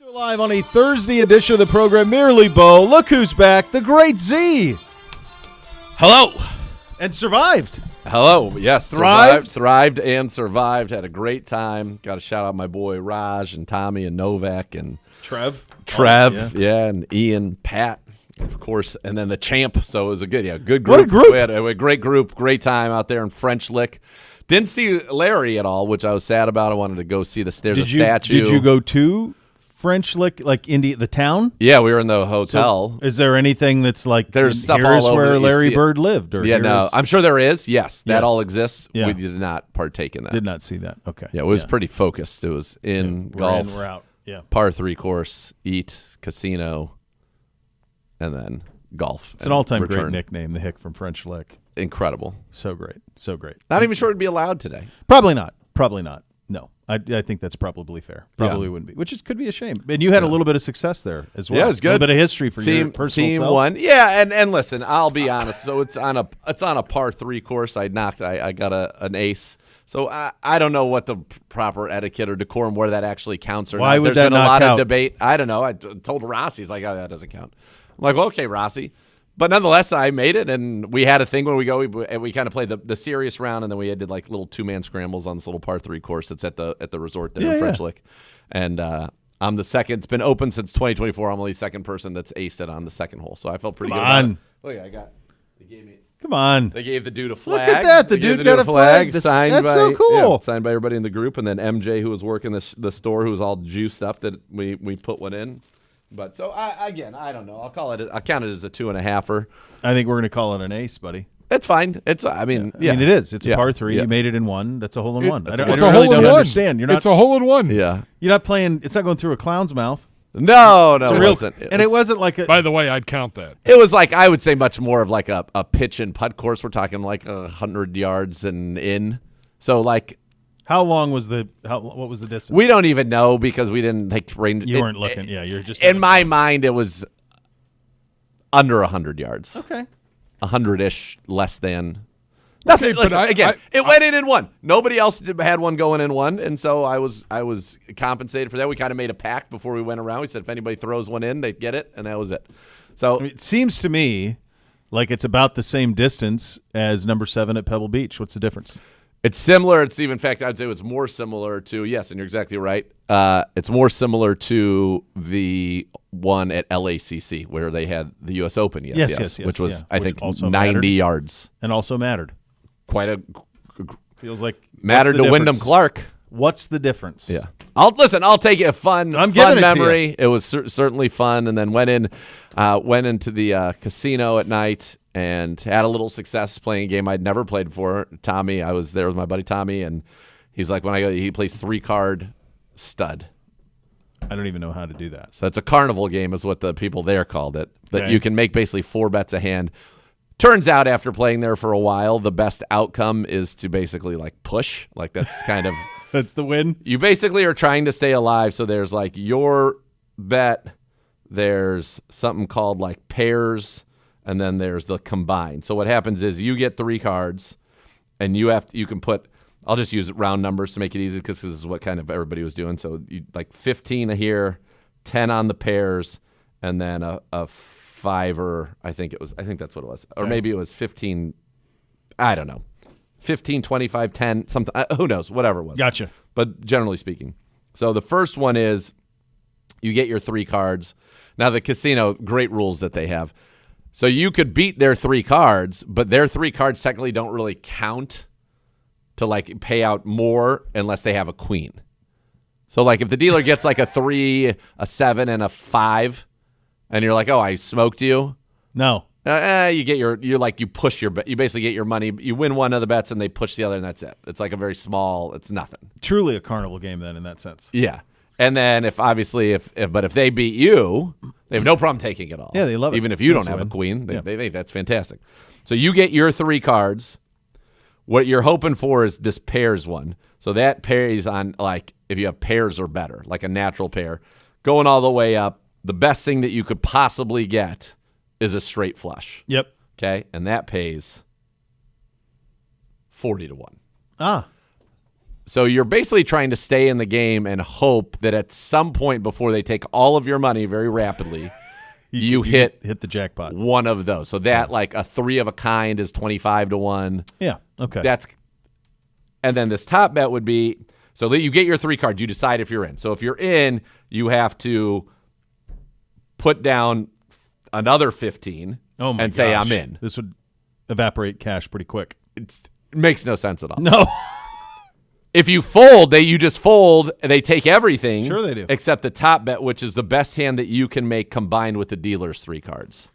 So live on a Thursday edition of the program, Merely Bo. Look who's back, the great Z. Hello. And survived. Hello. Yes. Thrived? Thrived and survived. Had a great time. Got to shout out my boy Raj and Tommy and Novak and Trev. And Ian, Pat, of course, and then the champ. So it was a good good group. What a group. We had a great group, great time out there in French Lick. Didn't see Larry at all, which I was sad about. I wanted to go see there's a statue. Did you go to French Lick, like the town? Yeah, we were in the hotel. So is there anything that's like there's stuff here's all over where that you Larry see Bird lived? Or no, I'm sure there is. Yes, that Yes. all exists. Yeah. We did not partake in that. Did not see that. Okay. Yeah, it was pretty focused. It was in golf. We're out. Yeah. Par 3 course, eat, casino, and then golf. It's an all-time great nickname, the Hick from French Lick. Incredible. So great. So great. Not even sure it'd be allowed today. Probably not. No. I think that's probably fair. Probably wouldn't be, which could be a shame. And you had a little bit of success there as well. Yeah, it was good. A little bit of history for your personal team self. won. Yeah, and listen, I'll be honest. So it's on a par 3 course. I got an ace. So I don't know what the proper etiquette or decorum, where that actually counts or Why not. would There's that been a not lot count? of debate. I don't know. I told Rossi, he's like, oh, that doesn't count. I'm like, well, okay, Rossi. But nonetheless, I made it, and we had a thing when we go. We kind of played the serious round, and then we did like little 2-man scrambles on this little par 3 course that's at the resort there in French Lick. And I'm the second. It's been open since 2024. I'm only the second person that's aced it on the second hole, so I felt pretty good about it. Look, they gave me. Come on. They gave the dude a flag. Look at that. The dude got a flag. Signed that's by, so cool. Signed by everybody in the group, and then MJ, who was working the store, who was all juiced up, that we put one in. But so I don't know. I'll count it as a 2.5er. I think we're going to call it an ace, buddy. It's fine. I mean, it is. It's a par 3. Yeah. You made it in one. That's a hole in one. It's a really hole in don't one. understand. It's a hole in one. Yeah. You're not playing. It's not going through a clown's mouth. No, it wasn't. It wasn't like a. By the way, I'd count that. It was like, I would say, much more of like a pitch and putt course. We're talking like 100 yards and in. So like. How long was what was the distance? We don't even know because we didn't take range. You weren't looking. You're just. In my mind, it was under 100 yards. Okay. 100-ish, less than. Nothing. Okay, listen, it went in one. Nobody else had one going in one, and so I was compensated for that. We kind of made a pact before we went around. We said if anybody throws one in, they'd get it, and that was it. So it seems to me like it's about the same distance as number 7 at Pebble Beach. What's the difference? It's similar. In fact, I'd say it's more similar to, yes, and you're exactly right. It's more similar to the one at LACC where they had the U.S. Open, yes, which was, I think, 90 mattered. yards. And also mattered. Feels like mattered to Wyndham Clark. What's the difference? Yeah. I'll take it. Fun memory. It was certainly fun, and then went into the casino at night and had a little success playing a game I'd never played before. Tommy, I was there with my buddy Tommy, and he's like, when I go, he plays 3-card stud. I don't even know how to do that. So it's a carnival game is what the people there called it. That Okay. you can make basically 4 bets a hand. Turns out after playing there for a while, the best outcome is to basically like push. Like that's kind of that's the win. You basically are trying to stay alive. So there's like your bet, there's something called like pairs, and then there's the combined. So what happens is you get 3 cards, and you can put. I'll just use round numbers to make it easy because this is what kind of everybody was doing. So you like 15 here, 10 on the pairs, and then a 5er. I think that's what it was, or maybe it was 15. I don't know, 15, 25, 10, something. Who knows? Whatever it was. Gotcha. But generally speaking, so the first one is you get your 3 cards. Now the casino, great rules that they have. So you could beat their 3 cards, but their 3 cards technically don't really count to like pay out more unless they have a queen. So like if the dealer gets like a 3, a 7, and a 5, and you're like, oh, I smoked you. No. You get you push your bet. You basically get your money. You win one of the bets and they push the other, and that's it. It's like a very small. It's nothing. Truly a carnival game then in that sense. Yeah. And then if they beat you, they have no problem taking it all. Yeah, they love it. Even if you don't have a queen, that's fantastic. So you get your 3 cards. What you're hoping for is this pairs one. So that pays on like if you have pairs or better, like a natural pair, going all the way up. The best thing that you could possibly get is a straight flush. Yep. Okay, and that pays 40 to 1. Ah. So you're basically trying to stay in the game and hope that at some point before they take all of your money very rapidly, you hit the jackpot. one of those. So that like a 3 of a kind is 25 to 1. Yeah. Okay. And then this top bet would be so that you get your 3 cards. You decide if you're in. So if you're in, you have to put down another 15 and say I'm in. This would evaporate cash pretty quick. It makes no sense at all. No. If you fold, you just fold. They take everything. Sure they do. Except the top bet, which is the best hand that you can make combined with the dealer's 3 cards.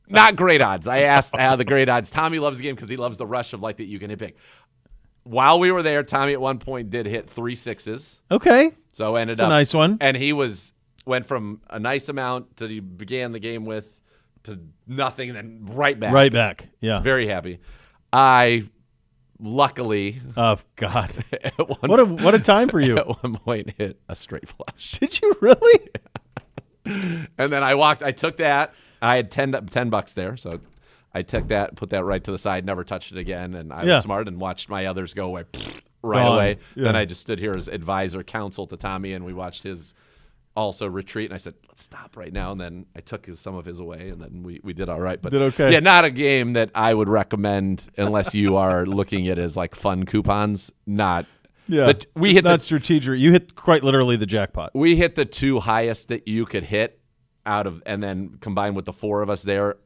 Not great odds. I asked how the great odds. Tommy loves the game because he loves the rush of like that you can hit big. While we were there, Tommy at one point did hit 3 6s. Okay. So ended That's up a nice one. And he went from a nice amount that he began the game with to nothing and then right back. Right back. Yeah. Very happy. I luckily Oh God. at one, What a time for you. at one point hit a straight flush. Did you really? And then I took that. I had $10 there, so I took that, put that right to the side, never touched it again, and I was smart and watched my others go away right Gone. away. Yeah. Then I just stood here as advisor, counsel to Tommy, and we watched his also retreat, and I said, let's stop right now, and then I took some of his away, and then we did all right. But Did okay. Yeah, not a game that I would recommend unless you are looking at it as like fun coupons, not Yeah. But we hit That's strategic. You hit quite literally the jackpot. we hit the 2 highest that you could hit out of, and then combined with the 4 of us there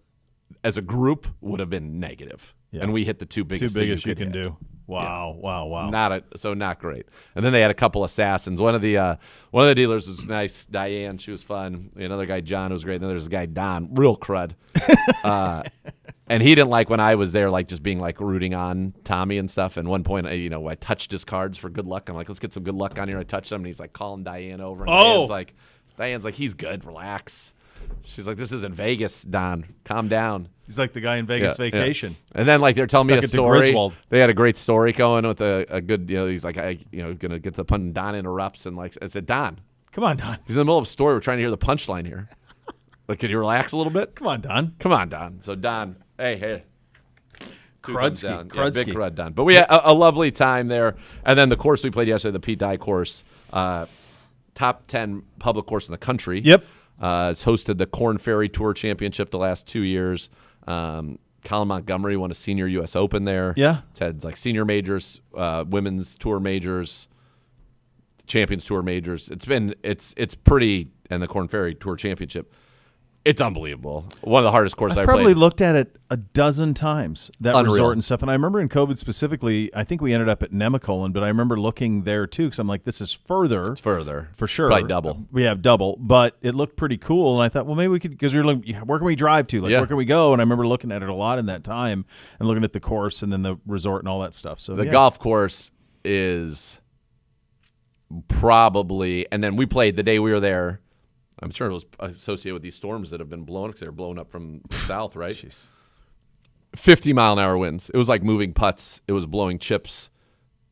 as a group would have been negative. Yeah. And we hit the 2 biggest things you could can hit. do. Wow. Wow. Not great. And then they had a couple assassins. One of the dealers was nice. Diane, she was fun. Another guy, John, was great. And then there's a guy, Don, real crud. And he didn't like when I was there, like just being like rooting on Tommy and stuff. And one point, I touched his cards for good luck. I'm like, let's get some good luck on here. I touched them, and he's like calling Diane over. And Diane's like, he's good. Relax. She's like, this isn't Vegas, Don. Calm down. He's like the guy in Vegas Vacation. Yeah. And then like they're telling me a Stuck it to story. Griswold. They had a great story going with a good. He's like, gonna get the pun. And Don interrupts and like I said, Don, Come on, Don. he's in the middle of a story. We're trying to hear the punchline here. Like, can you relax a little bit? Come on, Don. Come on, Don. So Don, hey. Krudsky. Down. Yeah, Krudsky. big crud Don. But we had a lovely time there. And then the course we played yesterday, the Pete Dye course, top 10 public course in the country. Yep. It's hosted the Corn Ferry Tour Championship the last 2 years. Colin Montgomery won a senior U.S. Open there. Yeah. It's had like senior majors, women's tour majors, Champions Tour majors. It's pretty, and the Corn Ferry Tour Championship. It's unbelievable. One of the hardest courses I've I probably played. looked at it a dozen times, that Unreal. resort and stuff. And I remember in COVID specifically, I think we ended up at Nemacolin, but I remember looking there too because I'm like, this is further. It's further. For sure. Probably double. We have double, but it looked pretty cool. And I thought, well, maybe we could, because you're like, where can we drive to? Like, Yeah. where can we go? And I remember looking at it a lot in that time and looking at the course and then the resort and all that stuff. So The golf course is probably, and then we played the day we were there. I'm sure it was associated with these storms that have been blown because they were blown up from the south, right? 50-mile-an-hour winds. It was like moving putts. It was blowing chips.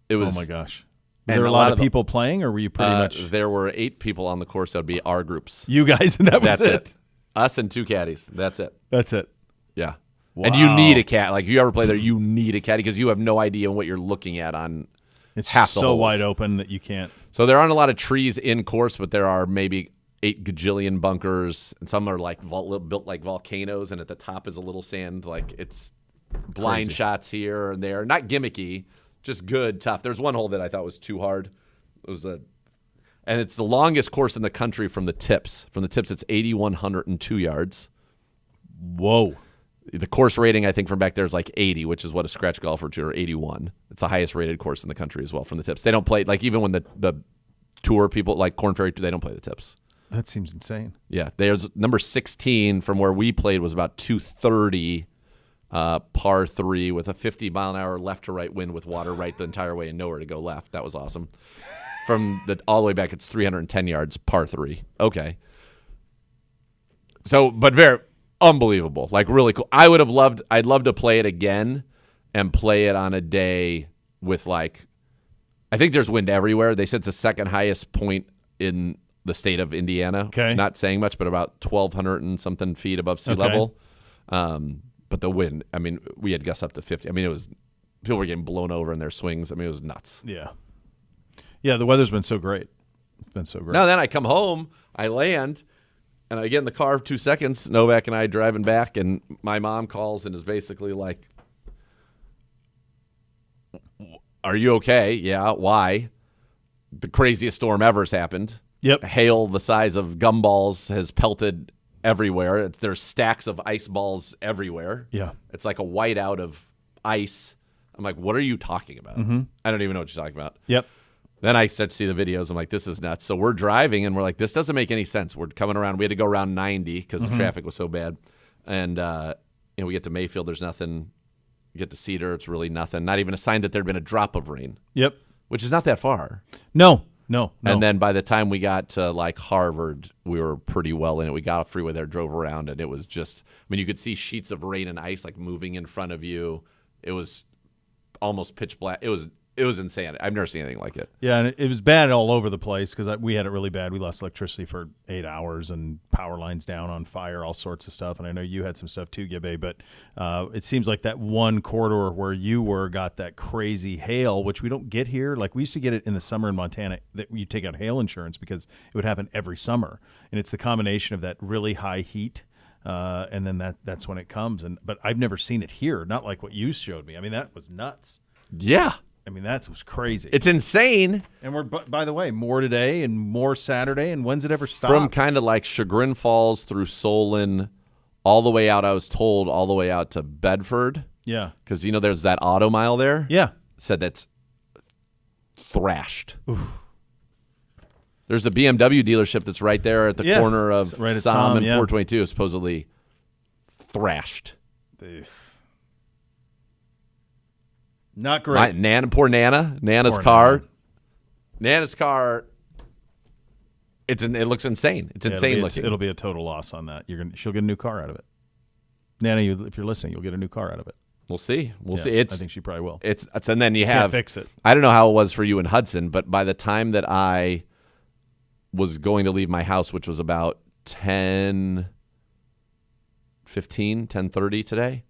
It was. Oh my gosh. and Were there a a lot lot of of the- people playing, or were you pretty much There were 8 people on the course. That would be our groups. you guys? And that was That's it. Us and 2 caddies. That's it. That's it. Yeah. And you Wow. need a cat. Like, if you ever play there, you need a caddy because you have no idea what you're looking at on It's half the so holes. wide open that you can't. So there aren't a lot of trees in course, but there are maybe 8 gajillion bunkers, and some are like built like volcanoes, and at the top is a little sand. Like, it's blind Crazy. shots here and there. Not gimmicky, just good, tough. There's one hole that I thought was too hard. It was and it's the longest course in the country from the tips. From the tips, it's 8,102 yards. Whoa. The course rating, I think, from back there is like 80, which is what a scratch golfer would, or 81. It's the highest rated course in the country as well from the tips. They don't play, like, even when the tour people, like Corn Ferry, they don't play the tips. That seems insane. Yeah, there's number 16 from where we played was about 230, par 3 with a 50-mile-an-hour left to right wind with water right the entire way and nowhere to go left. That was awesome. From all the way back, it's 310 yards, par 3. Okay. So, but very unbelievable, like really cool. I'd love to play it again and play it on a day with like, I think there's wind everywhere. They said it's the second highest point in the state of Indiana. Okay. Not saying much, but about 1,200 and something feet above sea Okay. level. But the wind, I mean, we had gusts up to 50. I mean, it was people were getting blown over in their swings. I mean, it was nuts. Yeah. Yeah, the weather's been so great. It's been so great. Now then I come home, I land, and I get in the car for 2 seconds. Novak and I driving back, and my mom calls and is basically like, "Are you okay?" "Yeah." "Why?" "The craziest storm ever has happened. Yep. Hail the size of gumballs has pelted everywhere. There's stacks of ice balls everywhere. Yeah. It's like a whiteout of ice." I'm like, "What are you talking about?" I don't even know what you're talking about. Yep. Then I start to see the videos. I'm like, this is nuts. So we're driving, and we're like, this doesn't make any sense. We're coming around. We had to go around 90 because the traffic was so bad. And we get to Mayfield. There's nothing. We get to Cedar. It's really nothing. Not even a sign that there had been a drop of rain. Yep. Which is not that far. No. And then by the time we got to like Harvard, we were pretty well in it. We got off freeway there, drove around, and it was just, I mean, you could see sheets of rain and ice like moving in front of you. It was almost pitch black. It was insane. I've never seen anything like it. Yeah, and it was bad all over the place because we had it really bad. We lost electricity for 8 hours and power lines down on fire, all sorts of stuff. And I know you had some stuff too, Gibbe, but it seems like that one corridor where you were got that crazy hail, which we don't get here. Like we used to get it in the summer in Montana that you take out hail insurance because it would happen every summer. And it's the combination of that really high heat and then that's when it comes. But I've never seen it here, not like what you showed me. I mean, that was nuts. Yeah. I mean, that was crazy. It's insane. And we're, by the way, more today and more Saturday. And when's it ever stop? From kind of like Chagrin Falls through Solon, all the way out, I was told, all the way out to Bedford. Yeah. Because, there's that auto mile there. Yeah. Said that's thrashed. Oof. There's the BMW dealership that's right there at the corner of right Som and 422, supposedly thrashed. Not great. Poor Nana. Nana's car. Nana's car. It looks insane. It's insane looking. It'll be a total loss on that. She'll get a new car out of it. Nana, if you're listening, you'll get a new car out of it. We'll see. We'll see. I think she probably will. It's and then you have can't fix it. I don't know how it was for you in Hudson, but by the time that I was going to leave my house, which was about 10:30 today,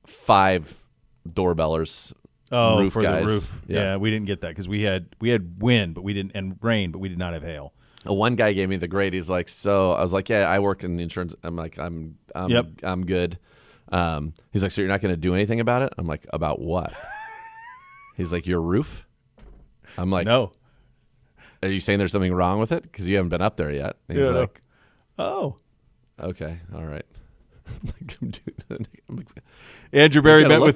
5 doorbellers. Roof for guys. The roof. Yeah, we didn't get that because we had wind, but we didn't, and rain, but we did not have hail. One guy gave me the grade. He's like, so I was like, yeah, I work in the insurance. I'm like, I'm good. He's like, so you're not going to do anything about it? I'm like, about what? He's like, your roof? I'm like, no. Are you saying there's something wrong with it? Because you haven't been up there yet. And he's like, oh, okay, all right. Andrew Barry met with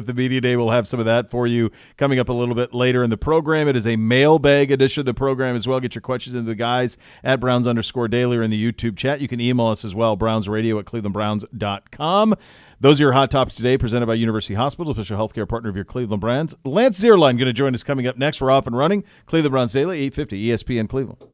the media day. We'll have some of that for you coming up a little bit later in the program. It is a mailbag edition of the program as well. Get your questions into the guys at Browns_Daily or in the YouTube chat. You can email us as well, brownsradio@clevelandbrowns.com. Those are your hot topics today, presented by University Hospital, official healthcare partner of your Cleveland Browns. Lance Zierlein going to join us coming up next. We're off and running. Cleveland Browns Daily, 850 ESPN Cleveland.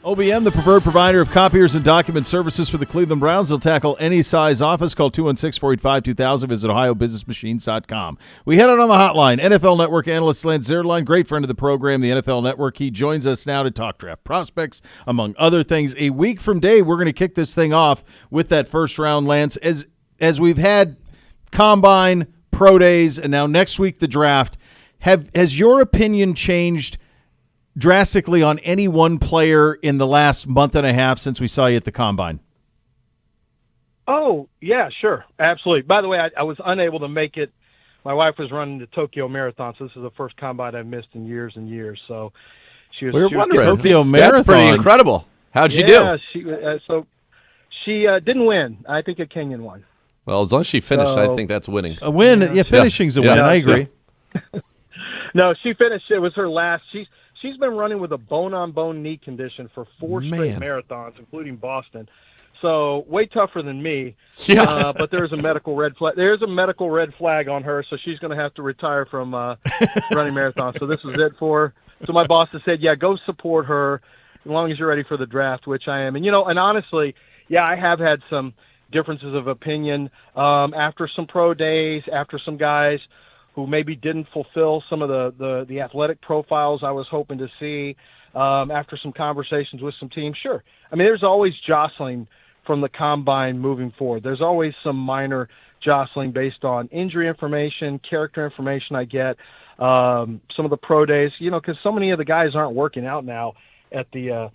OBM, the preferred provider of copiers and document services for the Cleveland Browns. They'll tackle any size office. Call 216-485-2000. Visit ohiobusinessmachines.com. We head on the hotline. NFL Network analyst Lance Zierlein, great friend of the program, the NFL Network. He joins us now to talk draft prospects, among other things. A week from today, we're going to kick this thing off with that first round, Lance. As we've had combine, pro days, and now next week the draft, has your opinion changed drastically on any one player in the last month and a half since we saw you at the combine? Oh, yeah, sure. Absolutely. By the way, I was unable to make it. My wife was running the Tokyo Marathon, so this is the first combine I've missed in years and years. So she was. We were wondering. Tokyo Marathon. That's pretty incredible. How'd you do? Yeah, she didn't win. I think a Kenyan won. Well, as long as she finished, I think that's winning. A win. Yeah, finishing's a win. I agree. No, she finished. It was her last. She's been running with a bone-on-bone knee condition for 4 straight marathons, including Boston. So way tougher than me. Yeah. But there's a medical red flag. There's a medical red flag on her, so she's going to have to retire from running marathons. So this is it for her. So my boss has said, yeah, go support her as long as you're ready for the draft, which I am. And, and honestly, yeah, I have had some differences of opinion after some pro days, after some guys who maybe didn't fulfill some of the athletic profiles I was hoping to see, after some conversations with some teams. Sure. I mean, there's always jostling from the combine moving forward. There's always some minor jostling based on injury information, character information I get, some of the pro days, because so many of the guys aren't working out now at the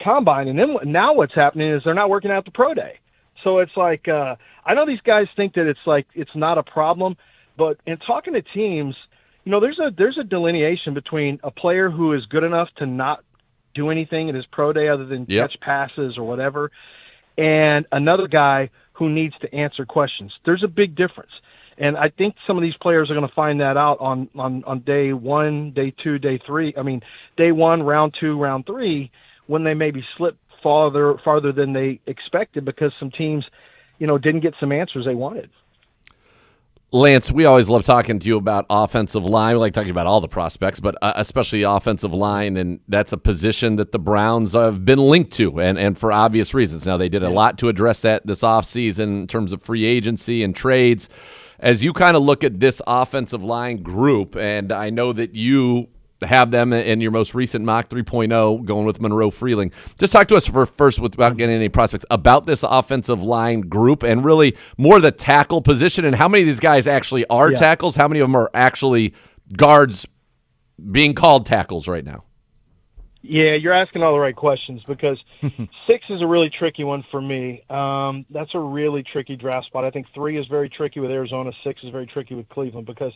combine. And then now what's happening is they're not working out the pro day. So it's like, I know these guys think that it's not a problem, but in talking to teams, there's a delineation between a player who is good enough to not do anything in his pro day other than catch passes or whatever, and another guy who needs to answer questions. There's a big difference. And I think some of these players are going to find that out on day 1, day 2, day 3. I mean, day 1, round 2, round 3, when they maybe slip farther than they expected because some teams, didn't get some answers they wanted. Lance, we always love talking to you about offensive line. We like talking about all the prospects, but especially offensive line, and that's a position that the Browns have been linked to, and for obvious reasons. Now, they did a lot to address that this offseason in terms of free agency and trades. As you kind of look at this offensive line group, and I know that you have them in your most recent mock 3.0 going with Monroe Freeling. Just talk to us first without getting any prospects about this offensive line group and really more the tackle position and how many of these guys actually are tackles, how many of them are actually guards being called tackles right now. Yeah, you're asking all the right questions because 6 is a really tricky one for me. That's a really tricky draft spot. I think 3 is very tricky with Arizona. 6 is very tricky with Cleveland because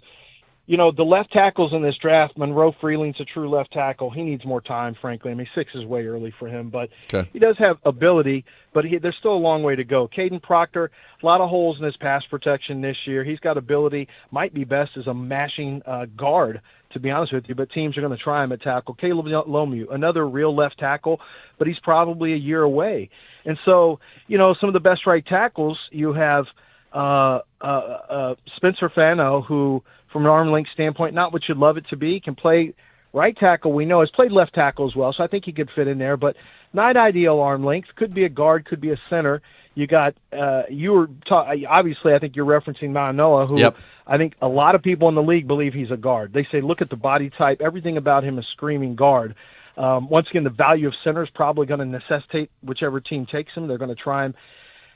the left tackles in this draft, Monroe Freeling's a true left tackle. He needs more time, frankly. I mean, 6 is way early for him, but he does have ability, but there's still a long way to go. Caden Proctor, a lot of holes in his pass protection this year. He's got ability, might be best as a mashing guard, to be honest with you, but teams are going to try him at tackle. Caleb Lomu, another real left tackle, but he's probably a year away. And so, some of the best right tackles, you have Spencer Fano, who, from an arm length standpoint, not what you'd love it to be, can play right tackle. We know has played left tackle as well, so I think he could fit in there, but not ideal arm length. Could be a guard, could be a center. You got obviously, I think you're referencing Manoa, who I think a lot of people in the league believe he's a guard. They say, look at the body type. Everything about him is screaming guard. Once again, the value of center is probably going to necessitate whichever team takes him. They're going to try him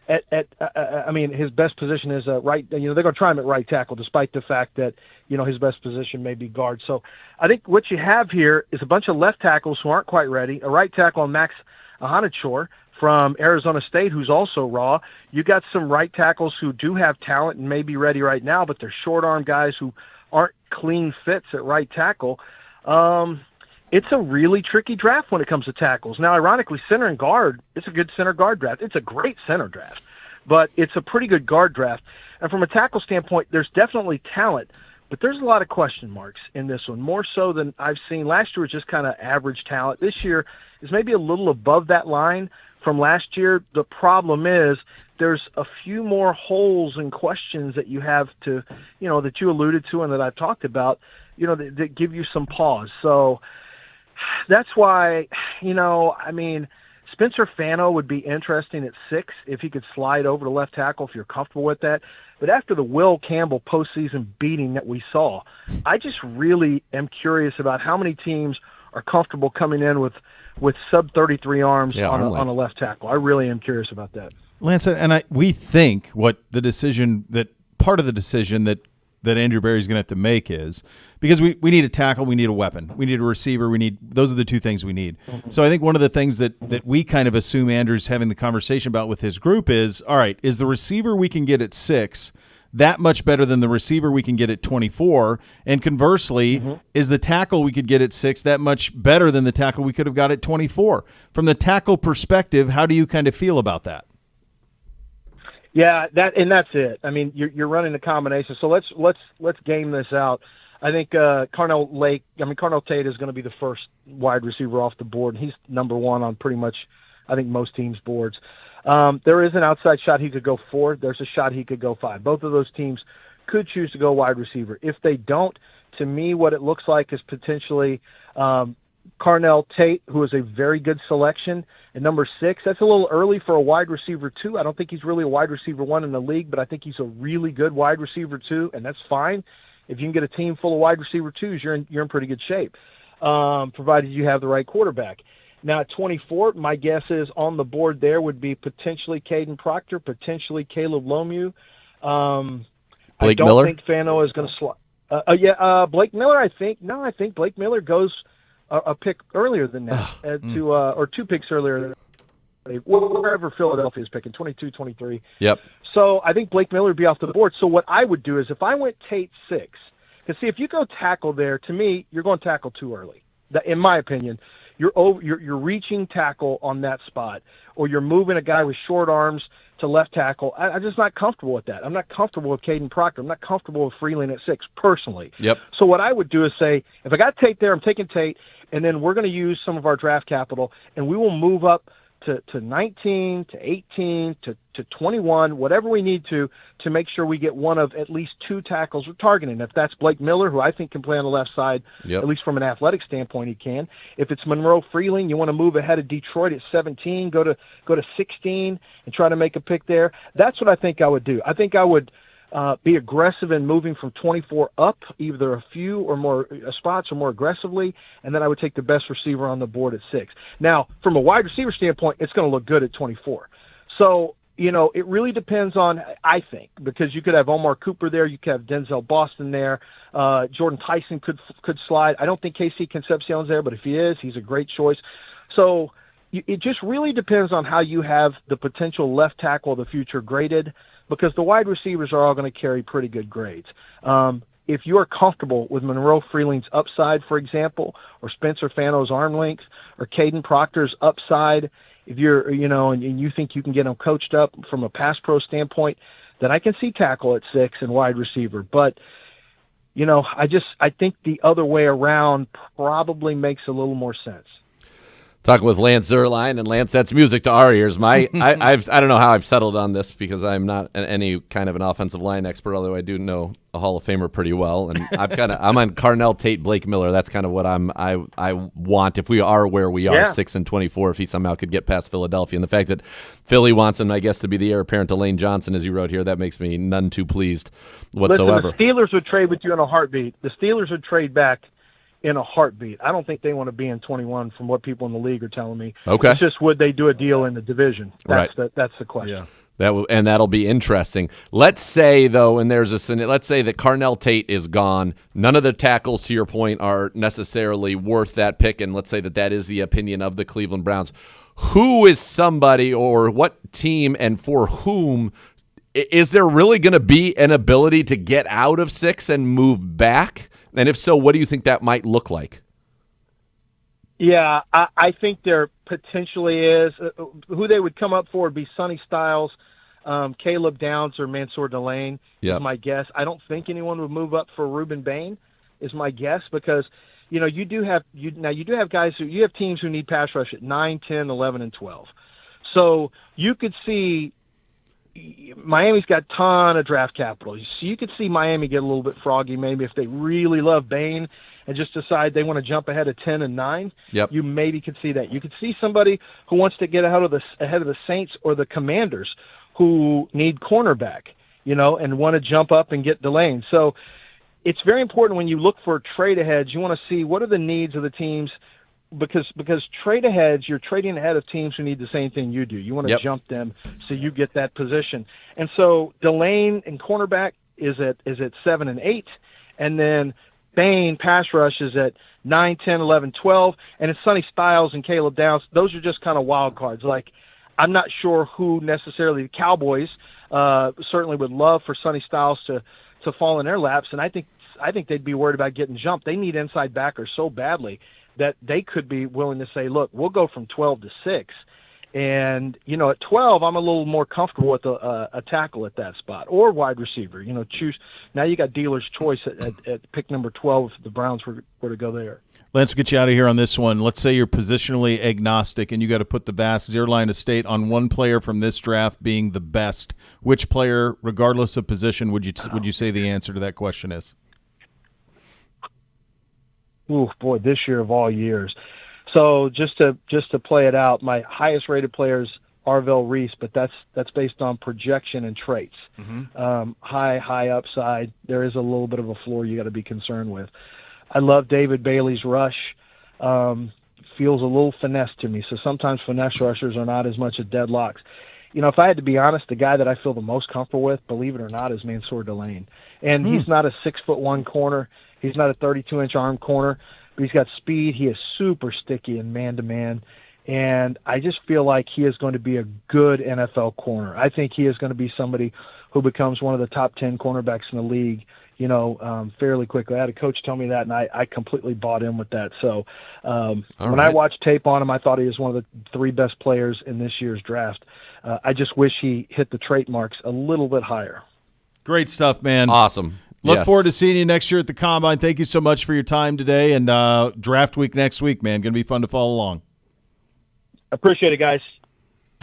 his best position is right. They're going to try him at right tackle, despite the fact that his best position may be guard. So I think what you have here is a bunch of left tackles who aren't quite ready. A right tackle on Max Ahanachor from Arizona State, who's also raw. You got some right tackles who do have talent and may be ready right now, but they're short arm guys who aren't clean fits at right tackle. It's a really tricky draft when it comes to tackles. Now, ironically, center and guard, it's a good center guard draft. It's a great center draft, but it's a pretty good guard draft. And from a tackle standpoint, there's definitely talent, but there's a lot of question marks in this one, more so than I've seen. Last year was just kind of average talent. This year is maybe a little above that line from last year. The problem is there's a few more holes and questions that you have to, that you alluded to and that I've talked about, that give you some pause. So That's why, I mean, Spencer Fano would be interesting at 6 if he could slide over to left tackle, if you're comfortable with that. But after the Will Campbell postseason beating that we saw, I just really am curious about how many teams are comfortable coming in with sub-33 arms on a left tackle. I really am curious about that. Lance, and we think what the decision that part of the decision that Andrew Berry's going to have to make is because we need a tackle, we need a weapon, we need a receiver, those are the two things we need. Mm-hmm. So I think one of the things that we kind of assume Andrew's having the conversation about with his group is, all right, is the receiver we can get at 6 that much better than the receiver we can get at 24? And conversely, is the tackle we could get at 6 that much better than the tackle we could have got at 24? From the tackle perspective, how do you kind of feel about that? Yeah, that's it. I mean, you're running a combination. So let's game this out. I think Carnell Tate is going to be the first wide receiver off the board. He's number 1 on pretty much, I think, most teams' boards. There is an outside shot he could go 4. There's a shot he could go 5. Both of those teams could choose to go wide receiver. If they don't, to me, what it looks like is potentially Carnell Tate, who is a very good selection. And number 6, that's a little early for a wide receiver 2. I don't think he's really a wide receiver 1 in the league, but I think he's a really good wide receiver 2, and that's fine. If you can get a team full of wide receiver 2s, you're in pretty good shape, provided you have the right quarterback. Now, at 24, my guess is on the board there would be potentially Caden Proctor, potentially Caleb Lomu. Blake Miller? I don't think Fano is going to slide. Blake Miller, I think Blake Miller goes a pick earlier than that, or 2 picks earlier. Wherever Philadelphia is picking, 22, 23. Yep. So I think Blake Miller would be off the board. So what I would do is if I went Tate 6, because see, if you go tackle there, to me, you're going tackle too early. In my opinion, you're reaching tackle on that spot, or you're moving a guy with short arms to left tackle. I'm just not comfortable with that. I'm not comfortable with Caden Proctor. I'm not comfortable with Freeland at 6 personally. Yep. So what I would do is say, if I got Tate there, I'm taking Tate, and then we're going to use some of our draft capital, and we will move up to 19, to 18, to 21, whatever we need to make sure we get one of at least 2 tackles we're targeting. If that's Blake Miller, who I think can play on the left side, at least from an athletic standpoint, he can. If it's Monroe Freeling, you want to move ahead of Detroit at 17, go to 16 and try to make a pick there. That's what I think I would do. I think I would be aggressive in moving from 24 up, either a few or more spots or more aggressively, and then I would take the best receiver on the board at 6. Now, from a wide receiver standpoint, it's going to look good at 24. So, it really depends on, I think, because you could have Omar Cooper there, you could have Denzel Boston there, Jordan Tyson could slide. I don't think KC Concepcion's there, but if he is, he's a great choice. So it just really depends on how you have the potential left tackle of the future graded, because the wide receivers are all going to carry pretty good grades. If you are comfortable with Monroe Freeling's upside, for example, or Spencer Fano's arm length, or Caden Proctor's upside, if you're, and you think you can get them coached up from a pass pro standpoint, then I can see tackle at 6 and wide receiver. But, I think the other way around probably makes a little more sense. Talking with Lance Zierlein, and Lance, that's music to our ears. I don't know how I've settled on this because I'm not any kind of an offensive line expert, although I do know a Hall of Famer pretty well, and I'm on Carnell Tate, Blake Miller. That's kind of what I want if we are where we are, 6 and 24. If he somehow could get past Philadelphia, and the fact that Philly wants him, I guess, to be the heir apparent to Lane Johnson, as you wrote here, that makes me none too pleased whatsoever. Listen, the Steelers would trade with you in a heartbeat. The Steelers would trade back in a heartbeat. I don't think they want to be in 21 from what people in the league are telling me. Okay. It's just, would they do a deal in the division? That's right. That's the question. Yeah. That'll be interesting. Let's say, though, and let's say that Carnell Tate is gone. None of the tackles, to your point, are necessarily worth that pick, and let's say that is the opinion of the Cleveland Browns. Who is somebody, or what team, and for whom, is there really going to be an ability to get out of 6 and move back? And if so, what do you think that might look like? Yeah, I think there potentially is. Who they would come up for would be Sonny Styles, Caleb Downs, or Mansour Delane is my guess. I don't think anyone would move up for Reuben Bain is my guess, because you do have guys you have teams who need pass rush at 9, 10, 11, and 12. So you could see Miami's got a ton of draft capital. So you could see Miami get a little bit froggy maybe if they really love Bain and just decide they want to jump ahead of 10 and 9, Yep. you maybe could see that. You could see somebody who wants to get ahead of the Saints or the Commanders who need cornerback, and want to jump up and get Zierlein. So it's very important when you look for trade aheads, you want to see what are the needs of the teams, because trade aheads, you're trading ahead of teams who need the same thing you do. You want to Yep. jump them so you get that position. And so Zierlein and cornerback is at 7 and 8, and then Bain pass rush is at 9, 10, 11, 12, and it's Sonny Styles and Caleb Downs. Those are just kind of wild cards. Like, I'm not sure who necessarily the Cowboys certainly would love for Sonny Styles to fall in their laps, and I think they'd be worried about getting jumped. They need inside backers so badly that they could be willing to say, look, we'll go from 12 to 6. And, at 12, I'm a little more comfortable with a tackle at that spot, or wide receiver. Choose. Now you got dealer's choice at pick number 12 if the Browns were to go there. Lance, we'll get you out of here on this one. Let's say you're positionally agnostic and you got to put the vast Zierlein estate on one player from this draft being the best. Which player, regardless of position, would you say the answer to that question is? Ooh, boy, this year of all years. So just to play it out, my highest rated player is Arvell Reese, but that's based on projection and traits. High upside. There is a little bit of a floor you got to be concerned with. I love David Bailey's rush. Feels a little finesse to me. So sometimes finesse rushers are not as much as deadlocks. If I had to be honest, the guy that I feel the most comfortable with, believe it or not, is Mansour Zierlein. And he's not a 6'1" corner. He's not a 32-inch arm corner, but he's got speed. He is super sticky in man-to-man. And I just feel like he is going to be a good NFL corner. I think he is going to be somebody who becomes one of the top 10 cornerbacks in the league, fairly quickly. I had a coach tell me that, and I completely bought in with that. So when I watched tape on him, I thought he was one of the 3 best players in this year's draft. I just wish he hit the trait marks a little bit higher. Great stuff, man. Awesome. Look forward to seeing you next year at the Combine. Thank you so much for your time today, and draft week next week, man. Going to be fun to follow along. Appreciate it, guys.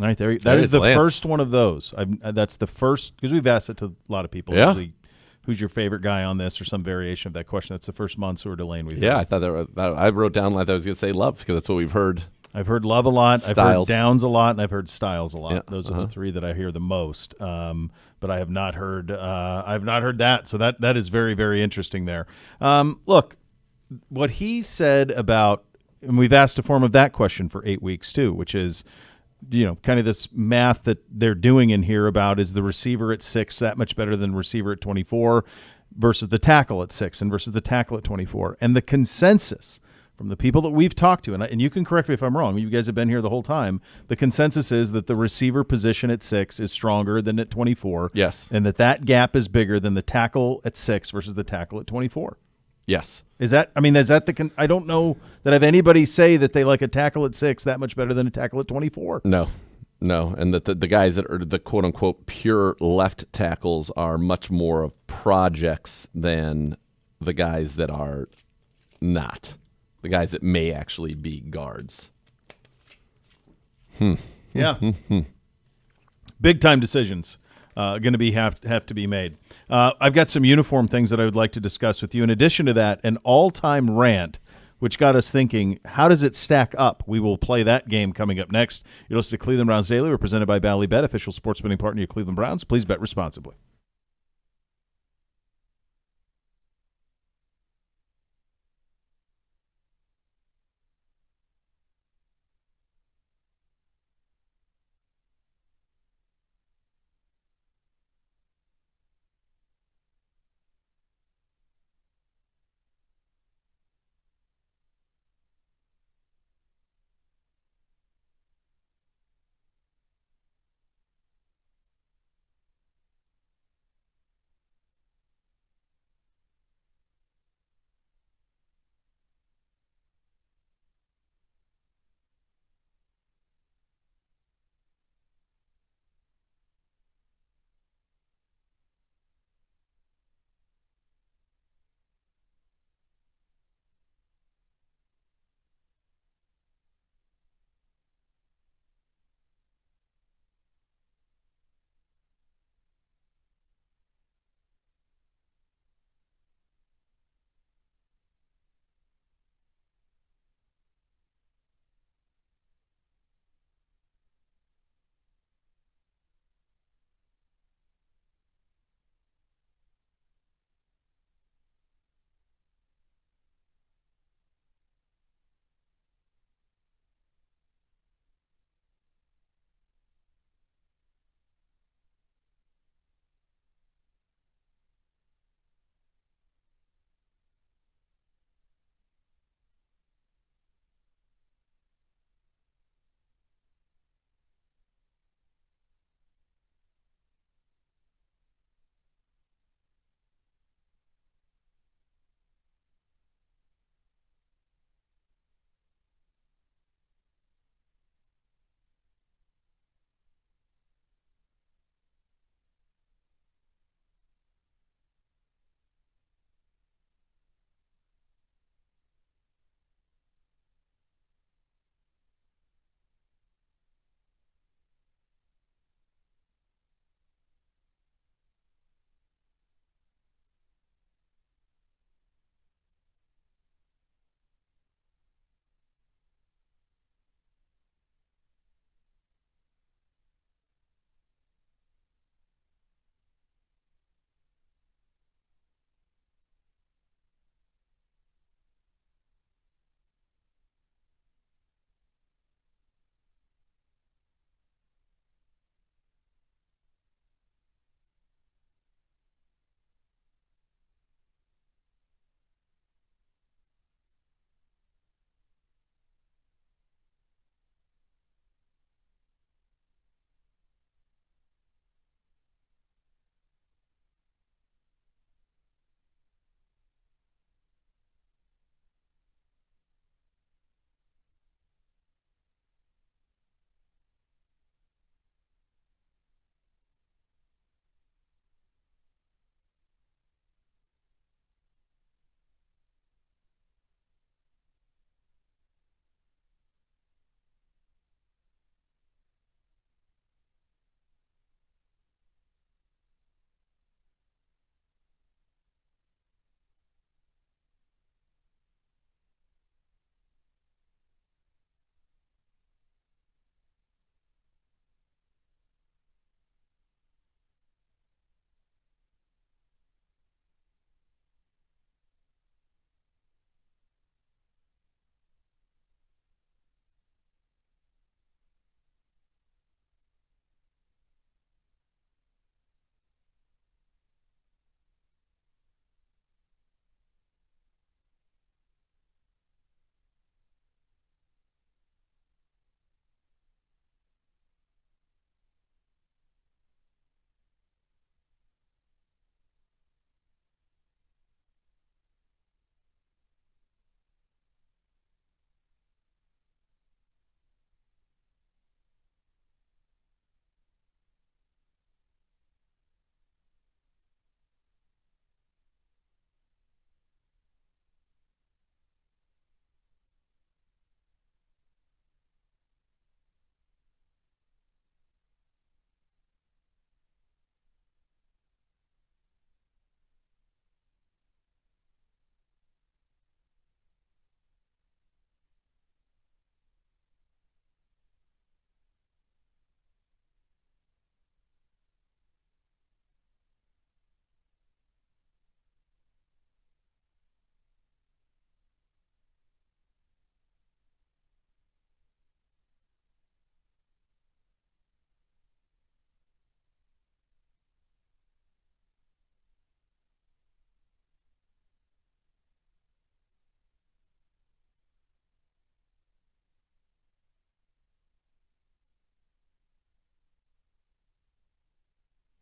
All right, that is the Lance. first one of those. That's the first, because we've asked it to a lot of people. Yeah. Usually, who's your favorite guy on this or some variation of that question? That's the first Mansour Zierlein we've Yeah, heard. I thought I wrote down like I was going to say Love because that's what we've heard. I've heard Love a lot. Styles. I've heard Downs a lot, and I've heard Styles a lot. Yeah, Those are the 3 that I hear the most. But I have not heard. I've not heard that. So that is very, very interesting there. Look, what he said about, and we've asked a form of that question for 8 weeks too, which is, kind of this math that they're doing in here about, is the receiver at 6 that much better than receiver at 24 versus the tackle at 6 and versus the tackle at 24, and the consensus from the people that we've talked to, and you can correct me if I'm wrong, you guys have been here the whole time, the consensus is that the receiver position at 6 is stronger than at 24. Yes. And that gap is bigger than the tackle at 6 versus the tackle at 24. Yes. Is that I don't know that I have anybody say that they like a tackle at 6 that much better than a tackle at 24. No, and that the guys that are the quote-unquote pure left tackles are much more of projects than the guys that are not. The guys that may actually be guards. Yeah. Big time decisions going to have to be made. I've got some uniform things that I would like to discuss with you. In addition to that, an all-time rant, which got us thinking, how does it stack up? We will play that game coming up next. You're listening to Cleveland Browns Daily. We're presented by Bally Bet, official sports betting partner of Cleveland Browns. Please bet responsibly.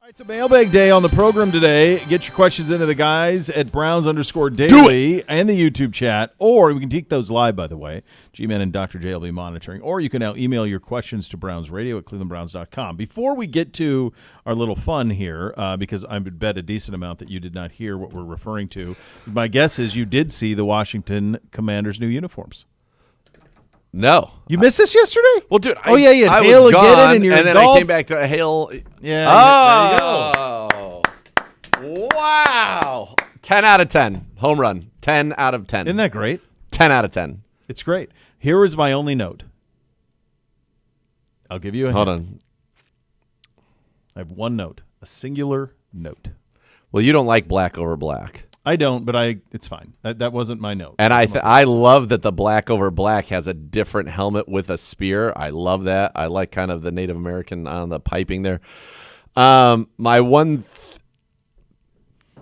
It's a mailbag day on the program today. Get your questions into the guys at Browns_Daily and the YouTube chat, or we can take those live, by the way. G-Man and Dr. J will be monitoring, or you can now email your questions to brownsradio@clevelandbrowns.com. Before we get to our little fun here, because I would bet a decent amount that you did not hear what we're referring to, my guess is you did see the Washington Commanders' new uniforms. No. You missed this yesterday? Well, dude, I Hale was again gone, and then golf. I came back to Hale. Yeah. Oh, wow. 10 out of 10. Home run. 10 out of 10. Isn't that great? 10 out of 10. It's great. Here is my only note. I'll give you a Hold hint. on. I have one note, a singular note. Well, you don't like black over black. I don't, but it's fine. That wasn't my note. And I love that the black over black has a different helmet with a spear. I love that. I like kind of the Native American on the piping there. My one.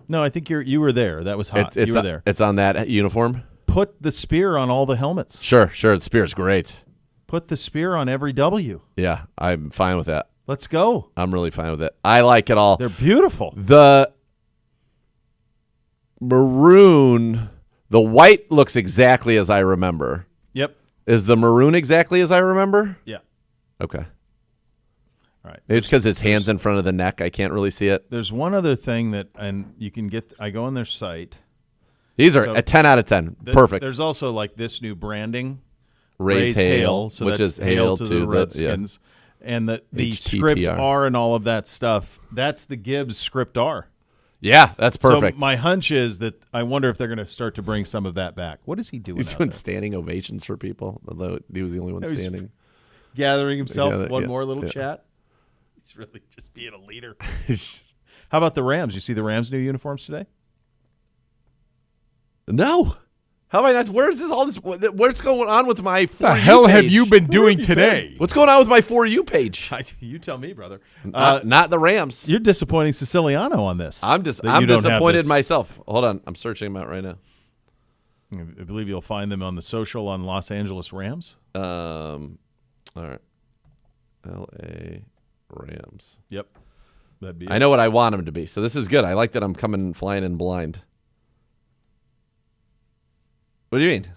No, I think you were there. That was hot. You were there. It's on that uniform. Put the spear on all the helmets. Sure. The spear's great. Put the spear on every W. Yeah, I'm fine with that. Let's go. I'm really fine with it. I like it all. They're beautiful. The maroon, the white looks exactly as I remember. Yep. Is the maroon exactly as I remember? Yeah. Okay. All right. It's because his hand's in front of the neck. I can't really see it. There's one other thing and you can get. I go on their site. These are So a 10 out of 10. Perfect. There's also like this new branding. Raise Hail, so which that's is hail to the Redskins. And the script HTTR. R and all of that stuff, that's the Gibbs script R. Yeah, that's perfect. So my hunch is that I wonder if they're going to start to bring some of that back. What is he doing He's out doing there? Standing ovations for people, although he was the only one He's standing. Gathering himself, Yeah, one yeah, more little yeah. chat. He's really just being a leader. How about the Rams? You see the Rams' new uniforms today? No. How have I not? Where's this? All this? What's going on with my For The You hell have page? you been doing today? What's going on with my For You page? You tell me, brother. Not the Rams. You're disappointing Siciliano on this. I'm that you don't have disappointed this. myself. Hold on, I'm searching them out right now. I believe you'll find them on the social on Los Angeles Rams. All right, L.A. Rams. Yep. That'd be I know what I want them to be, so this is good. I like that I'm coming flying in blind. What do you mean?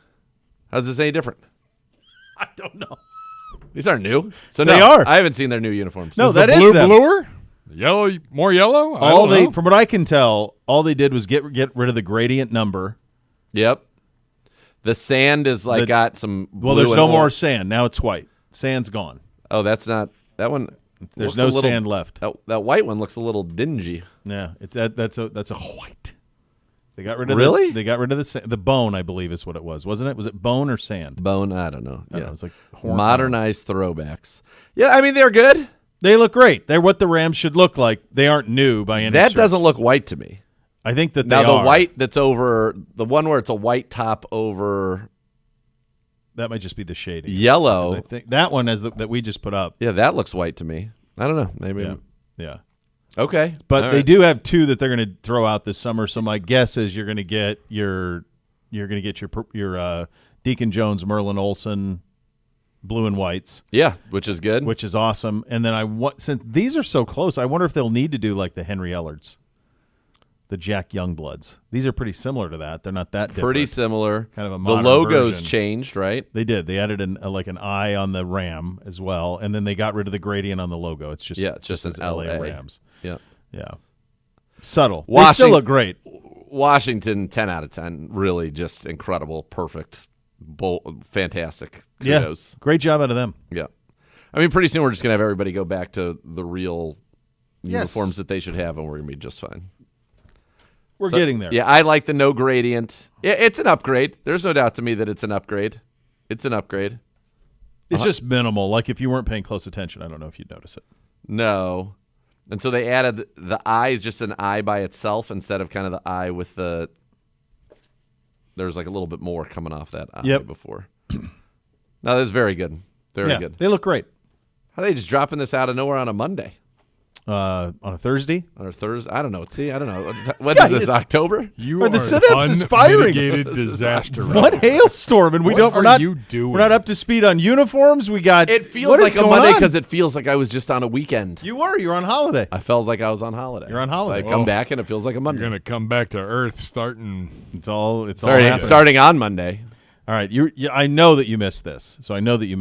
How's this any different? I don't know. These aren't new. So They no, are. I haven't seen their new uniforms. No, Is that the is blue them. bluer? Yellow, more yellow? I All don't they, know. from what I can tell, all they did was get rid of the gradient number. Yep. The sand is like got some. Well, blue there's and no orange. more sand. Now it's white. Sand's gone. Oh, that's not that one. There's looks no a little- sand left. That white one looks a little dingy. Yeah, it's that's a white. They got rid of Really? they got rid of the bone, I believe is what it was, wasn't it? Was it bone or sand? Bone, I don't know. I don't Yeah, know, it's like horn. modernized throwbacks. Yeah, I mean they're good. They look great. They're what the Rams should look like. They aren't new by any That stretch. doesn't look white to me. I think that Now they the are. white that's over the one where it's a white top over that might just be the shading. yellow. I think that one that we just put up. Yeah, that looks white to me. I don't know. Maybe. Yeah, yeah. Okay, But All they right. do have two that they're going to throw out this summer. So my guess is you're going to get your Deacon Jones, Merlin Olsen, blue and whites, Yeah, which is good. which is awesome. And then since these are so close, I wonder if they'll need to do like the Henry Ellards, the Jack Youngbloods. These are pretty similar to that. They're not that different. Pretty similar. Kind of a the modern logos version. changed, right? They did. They added like an eye on the Ram as well, and then they got rid of the gradient on the logo. It's just Just an says LA LA. Rams. Yeah. Yeah, subtle. They Washing- still look great. Washington, 10 out of 10. Really just incredible, perfect, fantastic. Kudos. Yeah, great job out of them. Yeah. I mean, pretty soon we're just going to have everybody go back to the real Yes. uniforms that they should have, and we're going to be just fine. We're getting there. Yeah, I like the no gradient. Yeah, it's an upgrade. There's no doubt to me that it's an upgrade. It's an upgrade. It's just minimal. Like if you weren't paying close attention, I don't know if you'd notice it. No. And so they added the eye is just an eye by itself instead of kind of the eye with the. There's like a little bit more coming off that eye Yep. before. No, that's very good. Very Yeah, good. they look great. How are they just dropping this out of nowhere on a Monday? on a Thursday. Or Thursday? I don't know. See, I don't know. What is this, October? You Or are the synapse is firing. unmitigated disaster. What hailstorm? And What we're are not you doing? We're not up to speed on uniforms. We got. It feels what is like a going Monday on? because it feels like I was just on a weekend. You were on holiday. I felt like I was on holiday. You're on holiday. So I come back and it feels like a Monday. You're gonna come back to Earth starting. It's all Starting, starting on Monday. All right, I know that you missed this. Definitely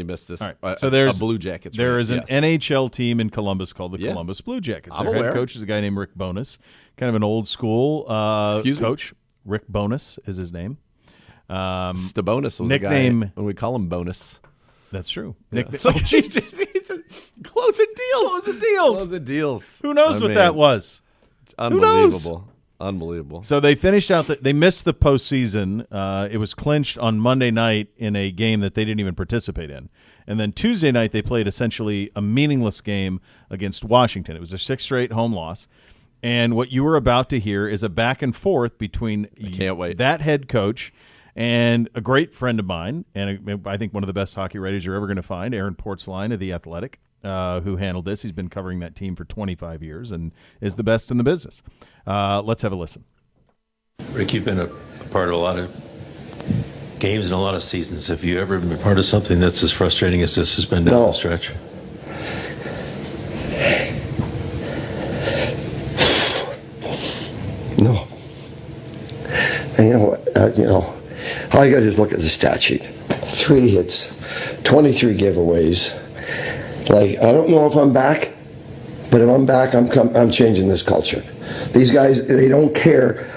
missed this. All right, so a there's Blue Jackets. There rant, is an yes. NHL team in Columbus called the Columbus Blue Jackets. I'm Their head aware. coach is a guy named Rick Bowness, kind of an old school Excuse me? coach. Rick Bowness is his name. Stabonis was nickname- the guy when we call him Bonus. That's true. Yeah. Oh, Jesus. Closing deals. Closing deals. Who knows what that was? Unbelievable. Unbelievable. So they finished out. They missed the postseason. It was clinched on Monday night in a game that they didn't even participate in. And then Tuesday night they played essentially a meaningless game against Washington. It was a 6th straight home loss. And what you were about to hear is a back and forth between can't wait. that head coach and a great friend of mine, and I think one of the best hockey writers you're ever going to find, Aaron Portzline of The Athletic, who handled this. He's been covering that team for 25 years and is the best in the business. Let's have a listen. Rick, you've been a part of a lot of games and a lot of seasons. Have you ever been part of something that's as frustrating as this has been down the stretch? No. And you know what? All you got to do is look at the stat sheet. 3 hits, 23 giveaways. Like, I don't know if I'm back, but if I'm back, I'm changing this culture. These guys, they don't care.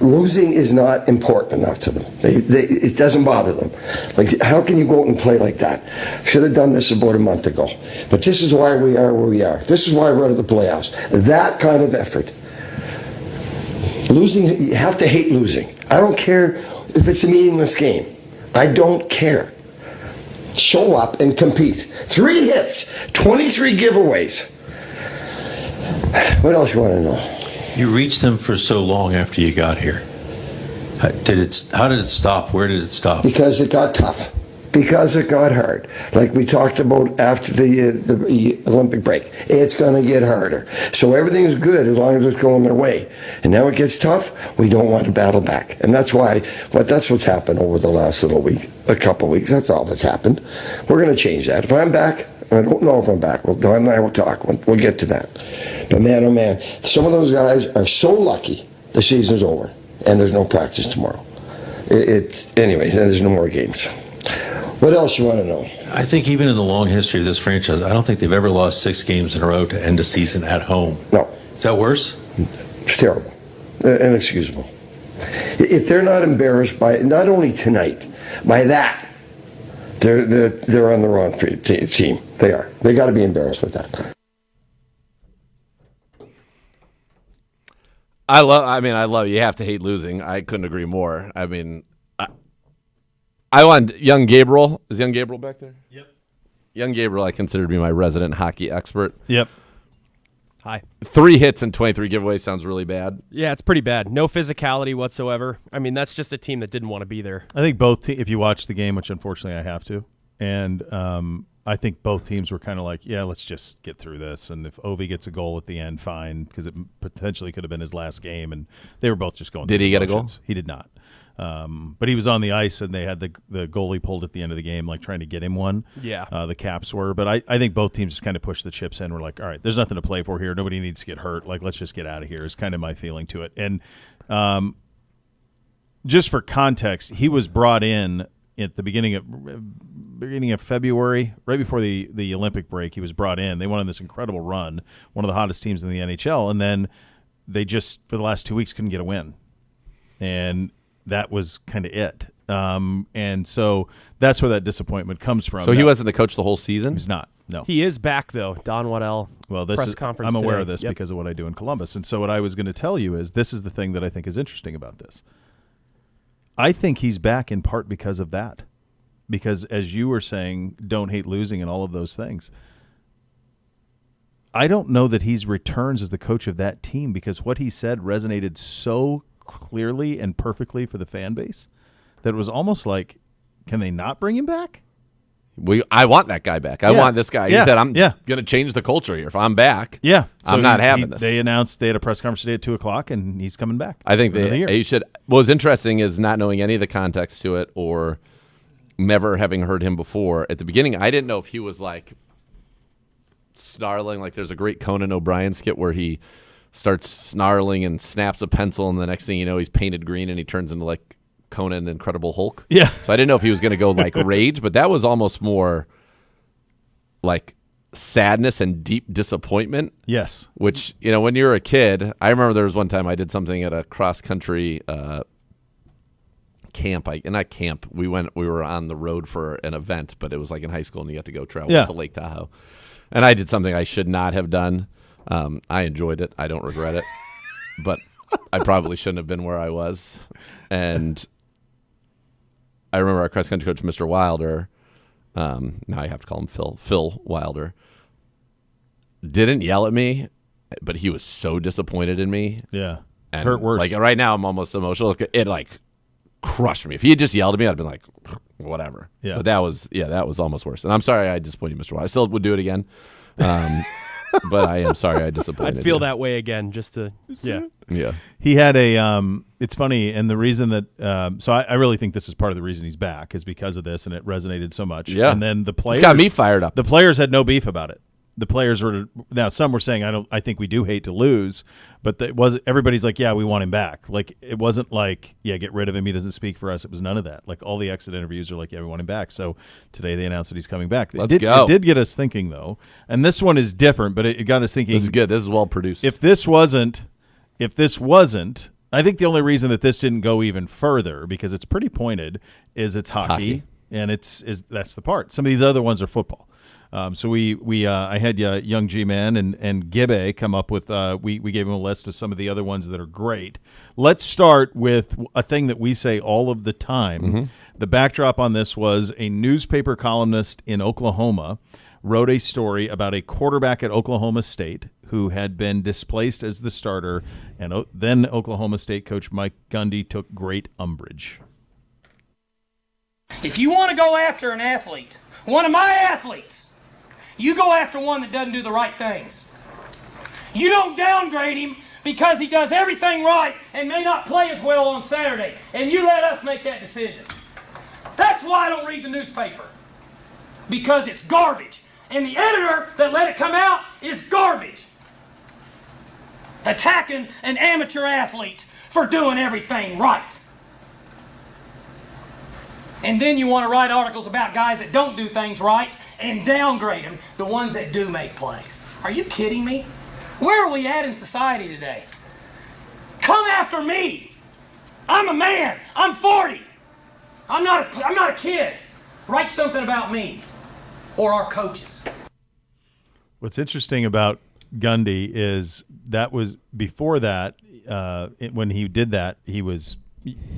Losing is not important enough to them. It doesn't bother them. Like, how can you go out and play like that? Should have done this about a month ago. But this is why we are where we are. This is why we're out of the playoffs. That kind of effort. Losing, you have to hate losing. I don't care if it's a meaningless game. I don't care. Show up and compete. 3 hits, 23 giveaways. What else you want to know? You reached them for so long after you got here. How did it stop? Where did it stop? Because it got tough. Because it got hard. Like we talked about after the Olympic break. It's going to get harder. So everything's good as long as it's going their way. And now it gets tough, we don't want to battle back. And that's what's happened over the last a couple of weeks. That's all that's happened. We're going to change that. If I'm back, I don't know if I'm back. Don and I will talk. We'll get to that. But man, oh man, some of those guys are so lucky the season's over and there's no practice tomorrow. Anyways, and there's no more games. What else you want to know? I think even in the long history of this franchise, I don't think they've ever lost 6 games in a row to end a season at home. No. Is that worse? It's terrible. Inexcusable. If they're not embarrassed by, not only tonight, by that, they're on the wrong team. They are. They got to be embarrassed with that. I love you have to hate losing. I couldn't agree more. I mean, I want young Gabriel. Is young Gabriel back there? Yep. Young Gabriel, I consider to be my resident hockey expert. Yep. Hi. 3 hits and 23 giveaways sounds really bad. Yeah, it's pretty bad. No physicality whatsoever. I mean, that's just a team that didn't want to be there. I think both if you watch the game, which unfortunately I have to, and I think both teams were kind of like, yeah, let's just get through this. And if Ovi gets a goal at the end, fine, because it potentially could have been his last game. And they were both just going. Did he get a goal? He did not. But he was on the ice, and they had the goalie pulled at the end of the game, like trying to get him one. Yeah. The Caps were. But I think both teams just kind of pushed the chips in. We're like, all right, there's nothing to play for here. Nobody needs to get hurt. Like, let's just get out of here is kind of my feeling to it. And just for context, he was brought in at the beginning of February, right before the Olympic break. He was brought in. They went on this incredible run, one of the hottest teams in the NHL, and then they just, for the last 2 weeks, couldn't get a win. And that was kind of it. And so that's where that disappointment comes from. So he wasn't the coach the whole season? He's not, no. He is back, though. Don Waddell, Well, press conference I'm aware today. of this Yep. because of what I do in Columbus. And so what I was going to tell you is this is the thing that I think is interesting about this. I think he's back in part because of that. Because as you were saying, don't hate losing and all of those things. I don't know that he's returns as the coach of that team because what he said resonated so clearly and perfectly for the fan base that it was almost like, can they not bring him back? I want that guy back. I want this guy. He said, I'm going to change the culture here. If I'm back, so I'm not having this. They announced they had a press conference today at 2:00, and he's coming back. I think they should. What was interesting is not knowing any of the context to it or never having heard him before. At the beginning, I didn't know if he was like snarling. Like there's a great Conan O'Brien skit where he starts snarling and snaps a pencil, and the next thing you know, he's painted green and he turns into like Conan Incredible Hulk. Yeah. So I didn't know if he was going to go like rage, but that was almost more like sadness and deep disappointment. Yes. Which, when you're a kid, I remember there was one time I did something at a cross country camp. Not camp. We were on the road for an event, but it was like in high school and you got to go travel to Lake Tahoe. And I did something I should not have done. I enjoyed it. I don't regret it, but I probably shouldn't have been where I was. And I remember our cross country coach, Mr. Wilder, now I have to call him Phil Wilder, didn't yell at me, but he was so disappointed in me. Yeah. And hurt worse. Like right now I'm almost emotional. It like crushed me. If he had just yelled at me, I'd been like, whatever. Yeah. But that was almost worse. And I'm sorry I disappointed you, Mr. Wilder. I still would do it again. But I am sorry I disappointed I'd feel you. that way again just to, Yeah. He had it's funny, and the reason that, so I really think this is part of the reason he's back is because of this, and it resonated so much. Yeah. And then the players. It's got me fired up. The players had no beef about it. The players were, now some were saying, I think we do hate to lose, but everybody's like, yeah, we want him back. Like, it wasn't like, yeah, get rid of him, he doesn't speak for us. It was none of that. Like, all the exit interviews are like, yeah, we want him back. So today they announced that he's coming back. Let's go. It did get us thinking, though, and this one is different, but it got us thinking. This is good. This is well produced. If this wasn't, I think the only reason that this didn't go even further, because it's pretty pointed, is it's hockey. And that's the part. Some of these other ones are football. So I had Young G-Man and Gibbe come up with, we gave him a list of some of the other ones that are great. Let's start with a thing that we say all of the time. Mm-hmm. The backdrop on this was a newspaper columnist in Oklahoma wrote a story about a quarterback at Oklahoma State who had been displaced as the starter, and then Oklahoma State coach Mike Gundy took great umbrage. If you want to go after an athlete, one of my athletes, you go after one that doesn't do the right things. You don't downgrade him because he does everything right and may not play as well on Saturday, and you let us make that decision. That's why I don't read the newspaper, because it's garbage, and the editor that let it come out is garbage. Attacking an amateur athlete for doing everything right. And then you want to write articles about guys that don't do things right and downgrade them, the ones that do make plays. Are you kidding me? Where are we at in society today? Come after me. I'm a man. I'm 40. I'm not a kid. Write something about me or our coaches. What's interesting about Gundy is that was before that, when he did that, he was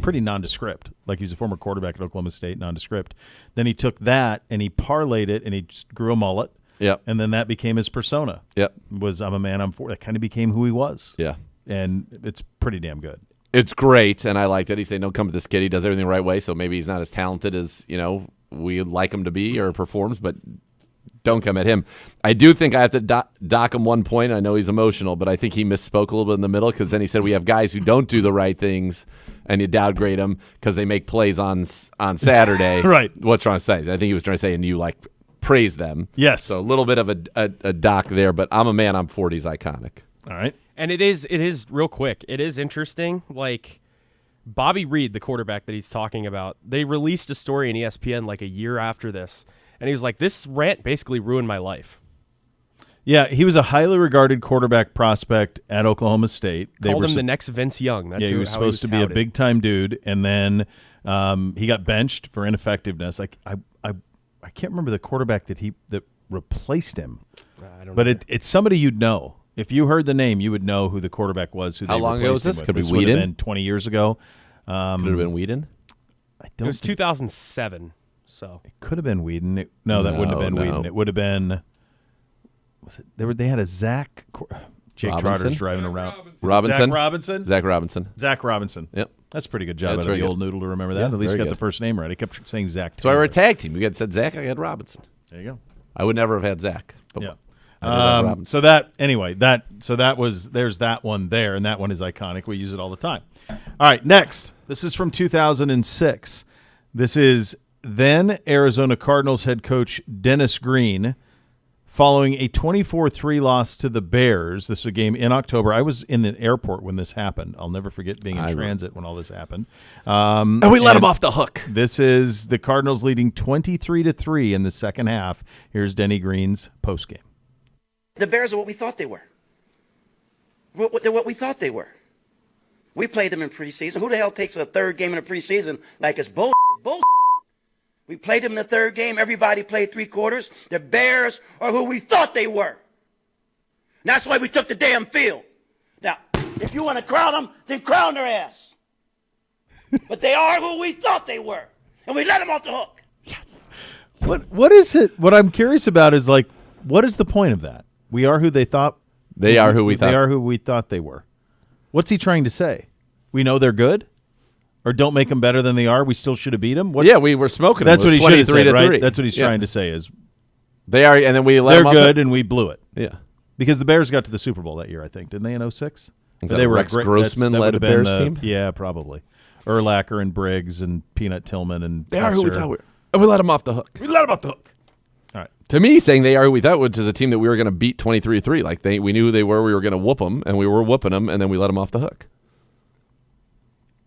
pretty nondescript. Like, he was a former quarterback at Oklahoma State, nondescript. Then he took that and he parlayed it and he just grew a mullet. Yep. And then that became his persona. Yep. Was I'm a man, I'm 40. That kind of became who he was. Yeah. And it's pretty damn good. It's great, and I like that. He said, don't come to this kid. He does everything the right way, so maybe he's not as talented as, we'd like him to be or performs, but don't come at him. I do think I have to dock him one point. I know he's emotional, but I think he misspoke a little bit in the middle, because then he said we have guys who don't do the right things, and you downgrade them because they make plays on Saturday. Right. What's wrong to say? I think he was trying to say, and you, praise them. Yes. So a little bit of a dock there, but I'm a man, I'm 40 is iconic. All right. And it is real quick. It is interesting. Like, Bobby Reed, the quarterback that he's talking about, they released a story in ESPN like a year after this, and he was like, this rant basically ruined my life. Yeah, he was a highly regarded quarterback prospect at Oklahoma State. They Called him the next Vince Young. That's he was supposed to be a big-time dude, and then he got benched for ineffectiveness. I can't remember the quarterback that replaced him. I don't but know. it's somebody you'd know. If you heard the name, you would know who the quarterback was. How long ago was this? Could be would have Whedon? been 20 years ago. Could have been Whedon? I It don't. was 2007. So It could have been Whedon. That wouldn't have been No. Whedon. It would have been. Was it? They had a Zach. Jake Robinson? Trotter's driving around. Robinson. Zach Robinson? Zach Robinson. Zach Robinson. Yep. That's a pretty good job Yeah, out that's of the very old good. noodle to remember that. Yeah, At least very got good. the first name right. I kept saying Zach. That's why we're a Taylor. tag team. We said Zach, I had Robinson. There you go. I would never have had Zach. But Yeah. I did have Robinson. So that was there's that one there, and that one is iconic. We use it all the time. All right, next. This is from 2006. This is then Arizona Cardinals head coach Dennis Green following a 24-3 loss to the Bears. This was a game in October. I was in the airport when this happened. I'll never forget being in transit when all this happened. And we let him off the hook. This is the Cardinals leading 23-3 in the second half. Here's Denny Green's postgame. The Bears are what we thought they were. They're what we thought they were. We played them in preseason. Who the hell takes a third game in the preseason like it's bull? We played them in the third game. Everybody played 3 quarters. The Bears are who we thought they were. And that's why we took the damn field. Now, if you want to crown them, then crown their ass. But they are who we thought they were. And we let them off the hook. Yes. What is it? What I'm curious about is like, what is the point of that? We are who they thought. They are who we thought. They are who we thought they were. What's he trying to say? We know they're good, or don't make them better than they are. We still should have beat them. Yeah, we were smoking. That's what he should have said, right? 3. That's what he's trying to say is They are, and then we let they're them off good, the- and we blew it. Yeah. Because the Bears got to the Super Bowl that year, I think, didn't they? In 06? Is that They were Rex great. Grossman that led would a have been Bears the- team? Yeah, probably. Urlacher and Briggs and Peanut Tillman and They are who we Hesser. thought we were. And we let them off the hook. We let them off the hook. All right. To me, saying they are who we thought, which is a team that we were going to beat 23-3. Like we knew who they were. We were going to whoop them, and we were whooping them, and then we let them off the hook.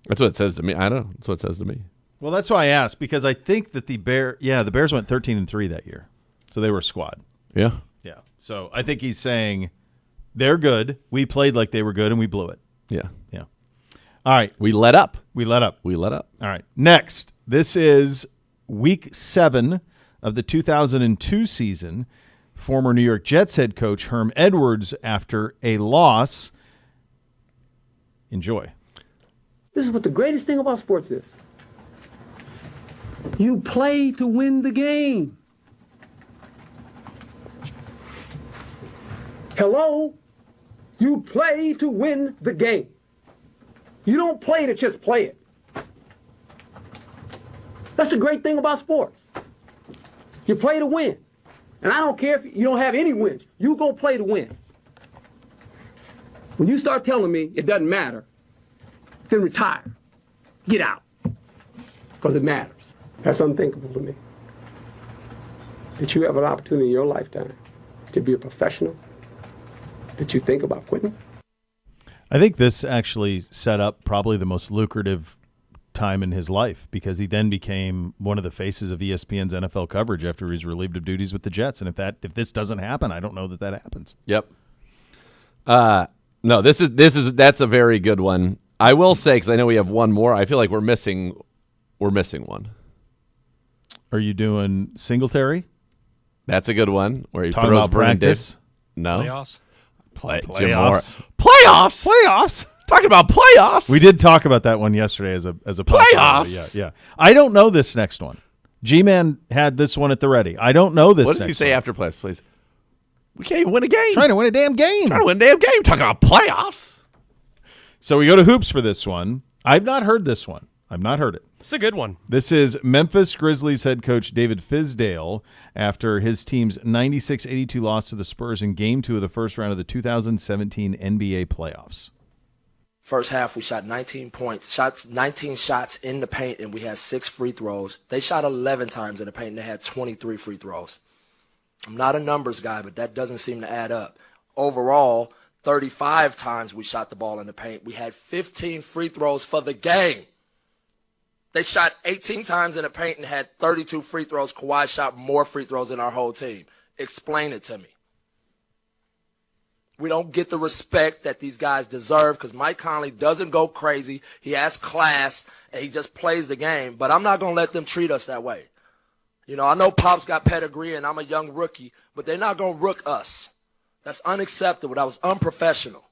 That's what it says to me. I don't know. That's what it says to me. Well, that's why I asked, because I think that the Bears went 13-3 that year, so they were a squad. Yeah. Yeah. So I think he's saying they're good. We played like they were good, and we blew it. Yeah. Yeah. All right. We let up. We let up. We let up. All right. Next, this is Week 7 of the 2002 season. Former New York Jets head coach Herm Edwards after a loss. Enjoy. This is what the greatest thing about sports is. You play to win the game. Hello? You play to win the game. You don't play to just play it. That's the great thing about sports. You play to win. And I don't care if you don't have any wins. You go play to win. When you start telling me it doesn't matter, then retire. Get out. Because it matters. That's unthinkable to me. That you have an opportunity in your lifetime to be a professional, that you think about quitting. I think this actually set up probably the most lucrative time in his life, because he then became one of the faces of ESPN's NFL coverage after he was relieved of duties with the Jets. And if this doesn't happen, I don't know that happens. Yep. No, that's a very good one. I will say, because I know we have one more, I feel like we're missing one. Are you doing Singletary? That's a good one where he Talking throws about Vernon practice? Davis. No. Playoffs. Jim Moore. Playoffs. Playoffs. Playoffs. Talking about playoffs. We did talk about that one yesterday as a Playoffs? possibility. Yeah. I don't know this next one. G-Man had this one at the ready. I don't know this. What does he next say one. after playoffs, please? We can't even win a game. Trying to win a damn game. Trying to win a damn game. Talking about playoffs. So we go to hoops for this one. I've not heard this one. I've not heard it. It's a good one. This is Memphis Grizzlies head coach David Fizdale after his team's 96-82 loss to the Spurs in Game 2 of the first round of the 2017 NBA playoffs. First half, we shot 19 shots in the paint, and we had 6 free throws. They shot 11 times in the paint, and they had 23 free throws. I'm not a numbers guy, but that doesn't seem to add up. Overall, 35 times we shot the ball in the paint. We had 15 free throws for the game. They shot 18 times in the paint and had 32 free throws. Kawhi shot more free throws than our whole team. Explain it to me. We don't get the respect that these guys deserve because Mike Conley doesn't go crazy. He has class, and he just plays the game. But I'm not going to let them treat us that way. You know, I know Pop's got pedigree, and I'm a young rookie, but they're not going to rook us. That's unacceptable. That was unprofessional.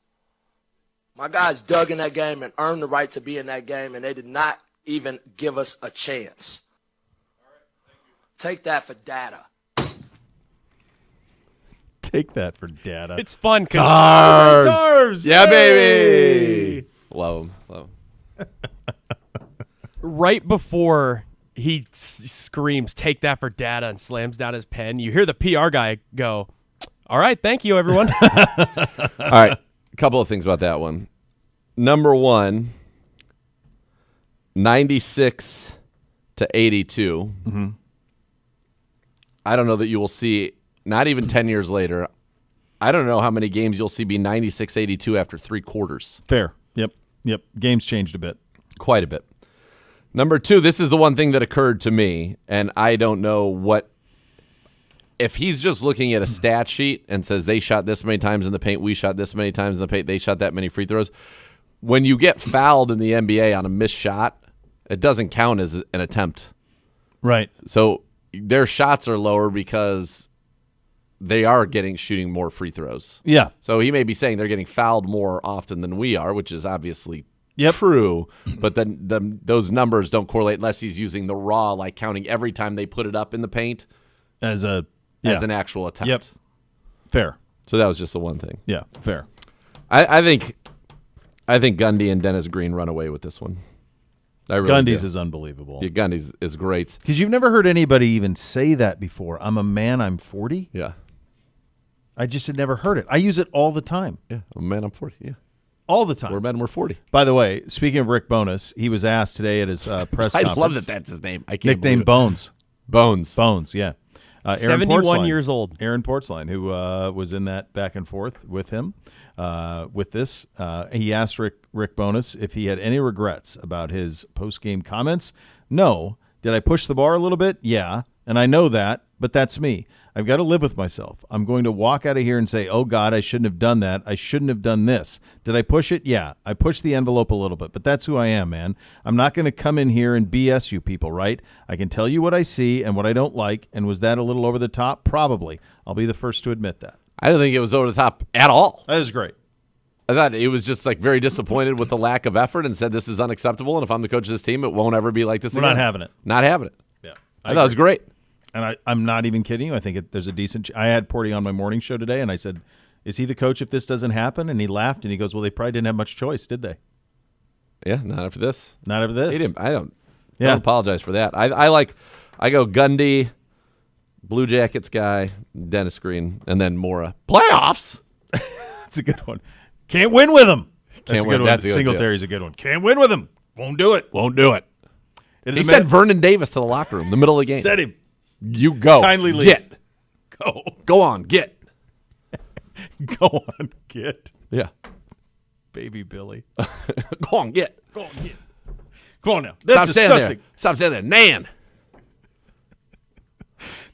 My guys dug in that game and earned the right to be in that game, and they did not even give us a chance. Take that for data. Take that for data. It's fun because Tarbs! Yeah, Hey! baby. Love him. right before he screams, "Take that for data," and slams down his pen, you hear the PR guy go, "All right, thank you, everyone." All right, a couple of things about that one. Number one, 96 to 82. Mm-hmm. I don't know that you will see, not even 10 years later, I don't know how many games you'll see be 96-82 after 3 quarters. Fair. Yep. Games changed a bit. Quite a bit. Number two, this is the one thing that occurred to me, and I don't know what – if he's just looking at a stat sheet and says they shot this many times in the paint, we shot this many times in the paint, they shot that many free throws, when you get fouled in the NBA on a missed shot, it doesn't count as an attempt. Right. So their shots are lower because they are shooting more free throws. Yeah. So he may be saying they're getting fouled more often than we are, which is obviously Yep. true, but then those numbers don't correlate unless he's using the raw, like counting every time they put it up in the paint As an actual attempt. Yep. Fair. So that was just the one thing. Yeah. Fair. I think Gundy and Dennis Green run away with this one. I really Gundy's do. is unbelievable. Yeah, Gundy's is great. Because you've never heard anybody even say that before. I'm a man, I'm 40. Yeah. I just had never heard it. I use it all the time. Yeah. Oh, man, I'm 40. Yeah. All the time. We're men, we're 40. By the way, speaking of Rick Bowness, he was asked today at his press I conference. love that that's his name. I can't Nickname believe it. Bones. Bones. Yeah. Aaron 71 Portzline. years old. Aaron Portzline, who was in that back and forth with him with this. He asked Rick Bowness if he had any regrets about his post-game comments. No. Did I push the bar a little bit? Yeah. And I know that, but that's me. I've got to live with myself. I'm going to walk out of here and say, oh, God, I shouldn't have done that. I shouldn't have done this. Did I push it? Yeah. I pushed the envelope a little bit, but that's who I am, man. I'm not going to come in here and BS you people, right? I can tell you what I see and what I don't like, and was that a little over the top? Probably. I'll be the first to admit that. I don't think it was over the top at all. That is great. I thought it was just like very disappointed with the lack of effort and said this is unacceptable, and if I'm the coach of this team, it won't ever be like this We're again. not having it. Not having it. Yeah. I thought it was great. And I'm not even kidding you. I think there's a decent I had Porty on my morning show today, and I said, is he the coach if this doesn't happen? And he laughed, and he goes, well, they probably didn't have much choice, did they? Yeah, not after this. Not after this. He didn't. I don't apologize for that. I go Gundy, Blue Jackets guy, Dennis Green, and then Mora. Playoffs? That's a good one. Can't win with him. That's a good one. That's a good Singletary's a good one. Can't win with him. Won't do it. Won't do it. He Is sent Vernon Davis to the locker room in the middle of the game. Said him. You go. Kindly leave. Get. Go on. Get. Go on. Get. Yeah. Baby Billy. Go on. Get. Go on. Get. Come on now. That's disgusting. Stop saying that. Nan.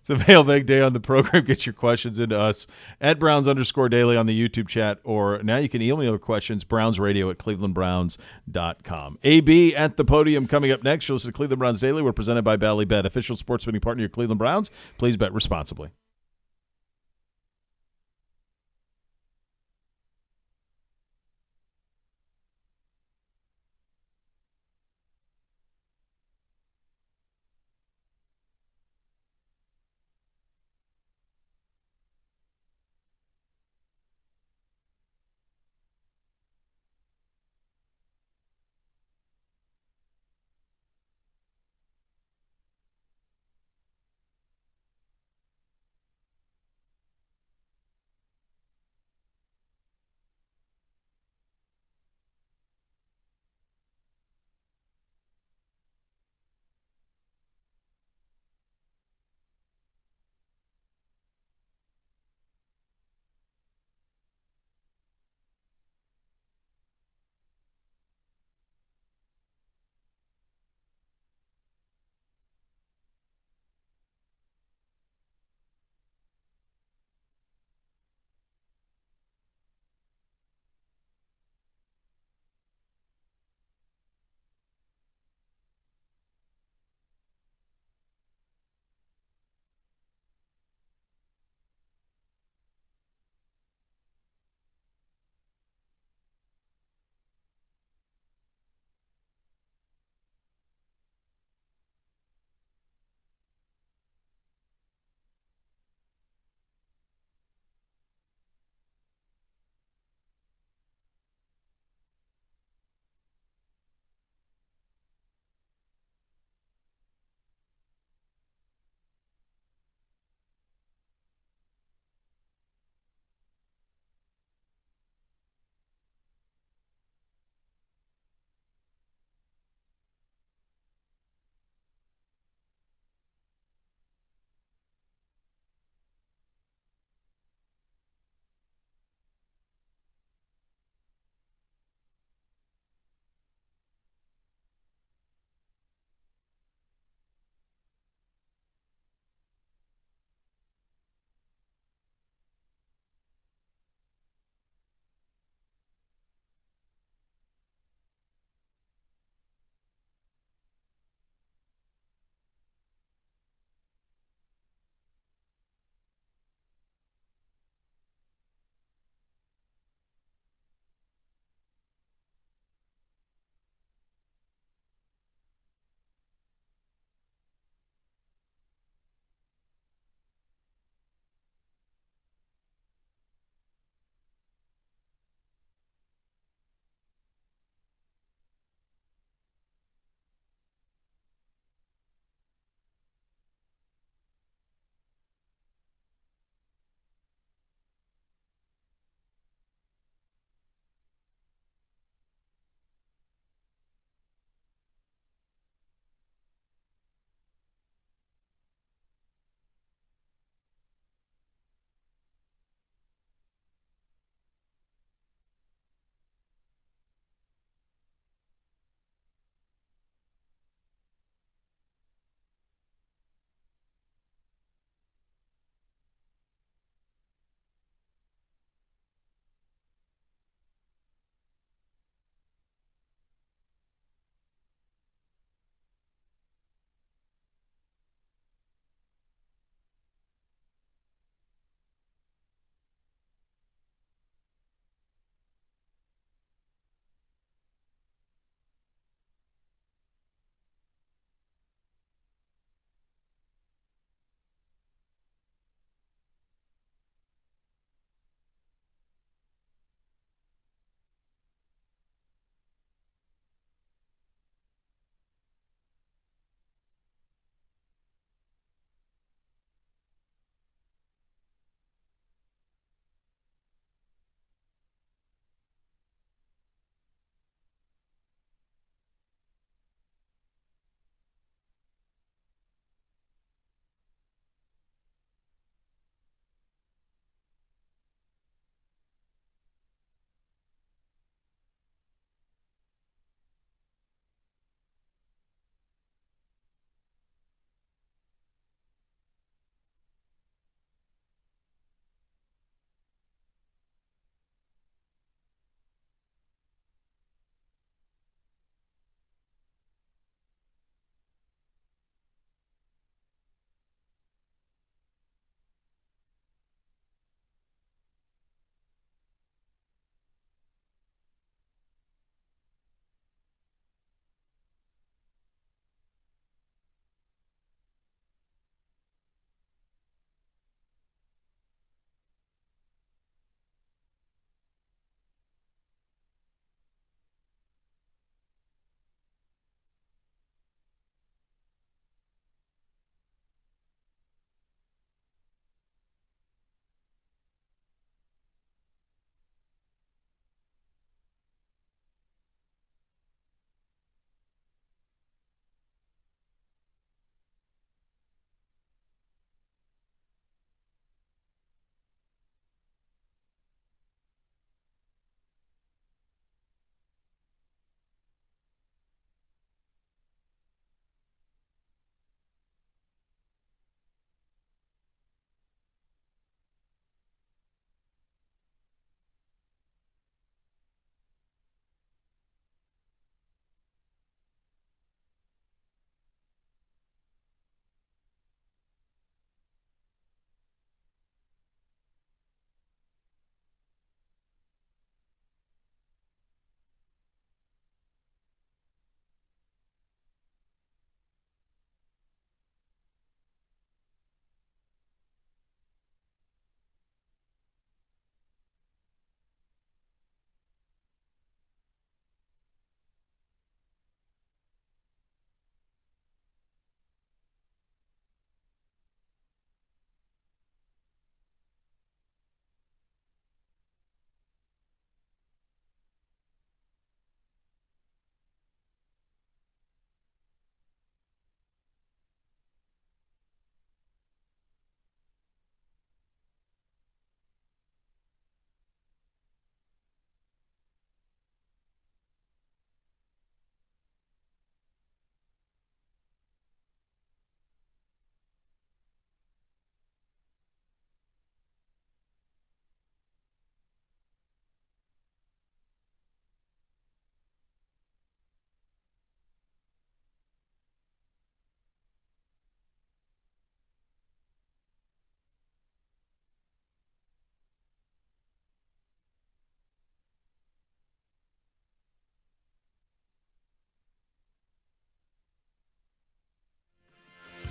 It's a Mailbag Day on the program. Get your questions into us at Browns_Daily on the YouTube chat, or now you can email your questions, brownsradio@clevelandbrowns.com. AB at the podium coming up next. You'll listen to Cleveland Browns Daily. We're presented by Ballybet, official sports betting partner of your Cleveland Browns. Please bet responsibly.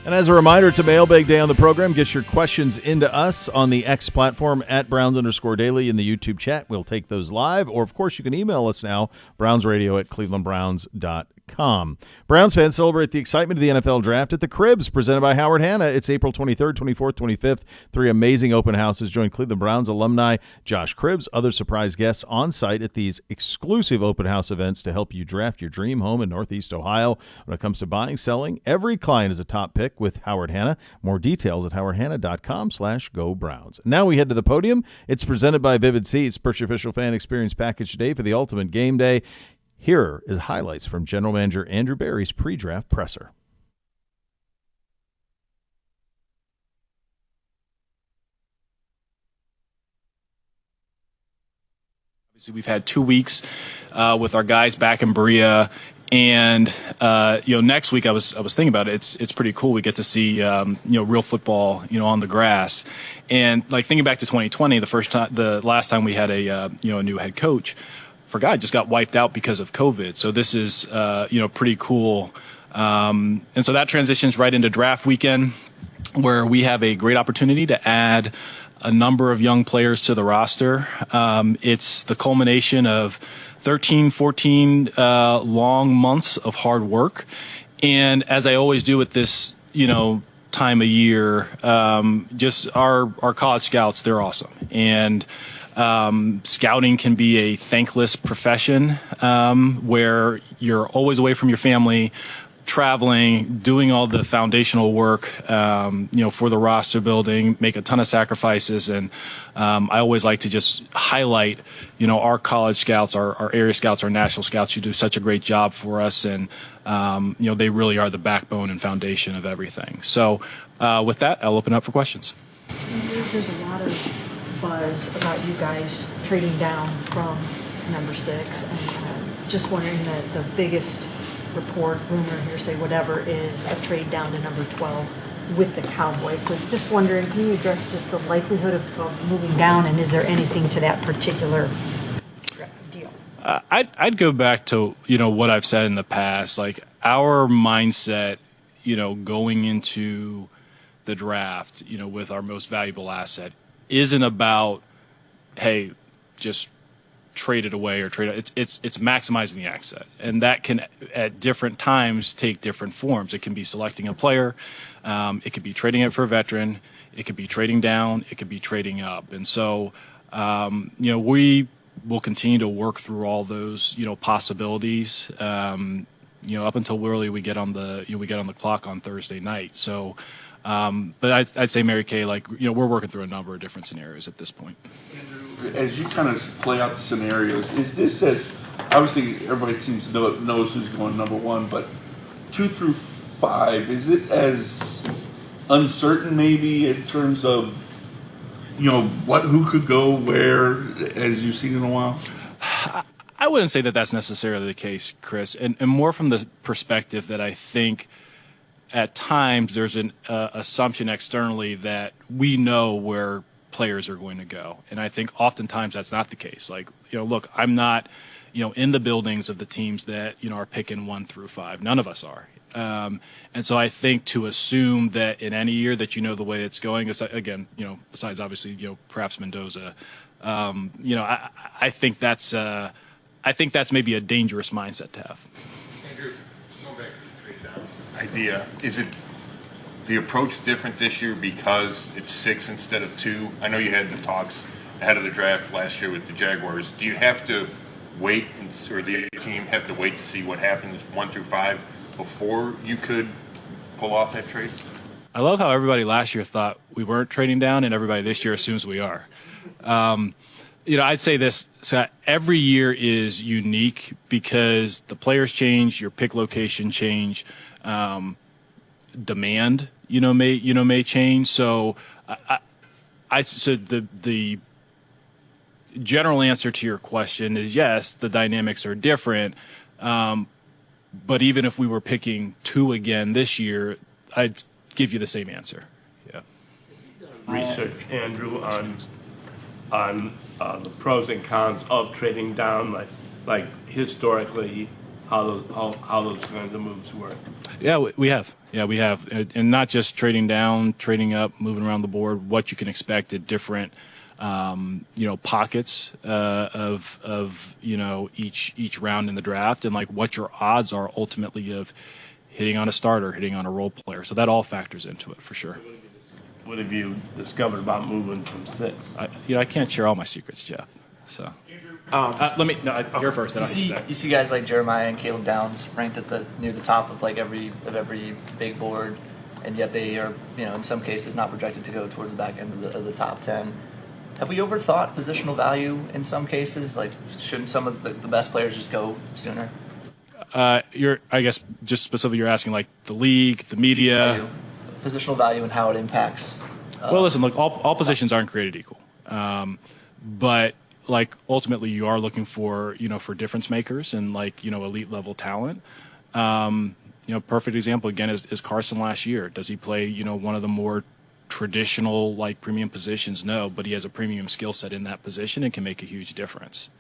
And as a reminder, it's a mailbag day on the program. Get your questions into us on the X platform at Browns_Daily in the YouTube chat. We'll take those live. Or, of course, you can email us now, brownsradio@clevelandbrowns.com. Browns fans celebrate the excitement of the NFL Draft at the Cribs, presented by Howard Hanna. It's April 23rd, 24th, 25th. 3 amazing open houses. Join Cleveland Browns alumni Josh Cribbs, other surprise guests on site at these exclusive open house events to help you draft your dream home in Northeast Ohio. When it comes to buying, selling, every client is a top pick with Howard Hanna. More details at howardhanna.com/GoBrowns. Now we head to the podium. It's presented by Vivid Seats. Purchase your official fan experience package today for the ultimate game day. Here is highlights from General Manager Andrew Berry's pre-draft presser. Obviously, we've had 2 weeks with our guys back in Berea. And next week I was thinking about it. It's pretty cool. We get to see real football on the grass, and like thinking back to 2020, the last time we had a new head coach, forgot just got wiped out because of COVID. So this is pretty cool, and so that transitions right into draft weekend, where we have a great opportunity to add a number of young players to the roster. It's the culmination of 13, 14 long months of hard work. And as I always do with this, time of year, just our college scouts, they're awesome. And scouting can be a thankless profession, where you're always away from your family, traveling, doing all the foundational work, for the roster building, make a ton of sacrifices. And I always like to just highlight, our college scouts, our area scouts, our national scouts who do such a great job for us. And, they really are the backbone and foundation of everything. So with that, I'll open up for questions. There's a lot of buzz about you guys trading down from number 6. And just wondering the biggest report, rumor, hearsay, whatever, is a trade down to number 12 with the Cowboys. So just wondering, can you address just the likelihood of moving down, and is there anything to that particular deal? I'd go back to, what I've said in the past. Like, our mindset, going into the draft, with our most valuable asset isn't about, hey, just trade it away or trade it. It's maximizing the asset, and that can at different times take different forms. It can be selecting a player, it could be trading it for a veteran, it could be trading down, it could be trading up. And so we will continue to work through all those possibilities up until really we get on the clock on Thursday night. So but I'd say, Mary Kay, we're working through a number of different scenarios at this point. As you kind of play out the scenarios, is this as obviously everybody seems to knows who's going number 1, but 2 through 5, is it as uncertain maybe in terms of who could go where as you've seen in a while? I wouldn't say that that's necessarily the case, Chris, and more from the perspective that I think at times there's an assumption externally that we know where players are going to go. And I think oftentimes that's not the case. Look, I'm not, in the buildings of the teams that, are picking 1 through 5. None of us are. And so I think to assume that in any year that the way it's going, again, besides obviously, perhaps Mendoza, I think that's maybe a dangerous mindset to have. Andrew, going back to the trade down idea, is it the approach different this year because it's 6 instead of 2? I know you had the talks ahead of the draft last year with the Jaguars. Do you have to wait, or the team have to wait to see what happens 1 through 5 before you could pull off that trade? I love how everybody last year thought we weren't trading down, and everybody this year assumes we are. I'd say this: so every year is unique because the players change, your pick location change, demand may change. So the general answer to your question is yes, the dynamics are different. But even if we were picking 2 again this year, I'd give you the same answer. Yeah. Research, Andrew, on the pros and cons of trading down, like historically, how those kinds of moves work? Yeah, we have. Yeah, we have. And not just trading down, trading up, moving around the board, what you can expect at different, pockets of each round in the draft, and like what your odds are ultimately of hitting on a starter, hitting on a role player. So that all factors into it for sure. What have you discovered about moving from 6? I can't share all my secrets, Jeff. So you're first. Then You see guys like Jeremiah and Caleb Downs ranked near the top of every big board, and yet they are in some cases not projected to go towards the back end of the top 10. Have we overthought positional value in some cases? Like, shouldn't some of the best players just go sooner? I guess just specifically you're asking like the league, the media. Positional value and how it impacts. Well, listen, look, all positions aren't created equal. But like ultimately you are looking for difference makers and elite level talent. Perfect example again is Carson last year. Does he play one of the more traditional premium positions? No, but he has a premium skill set in that position and can make a huge difference.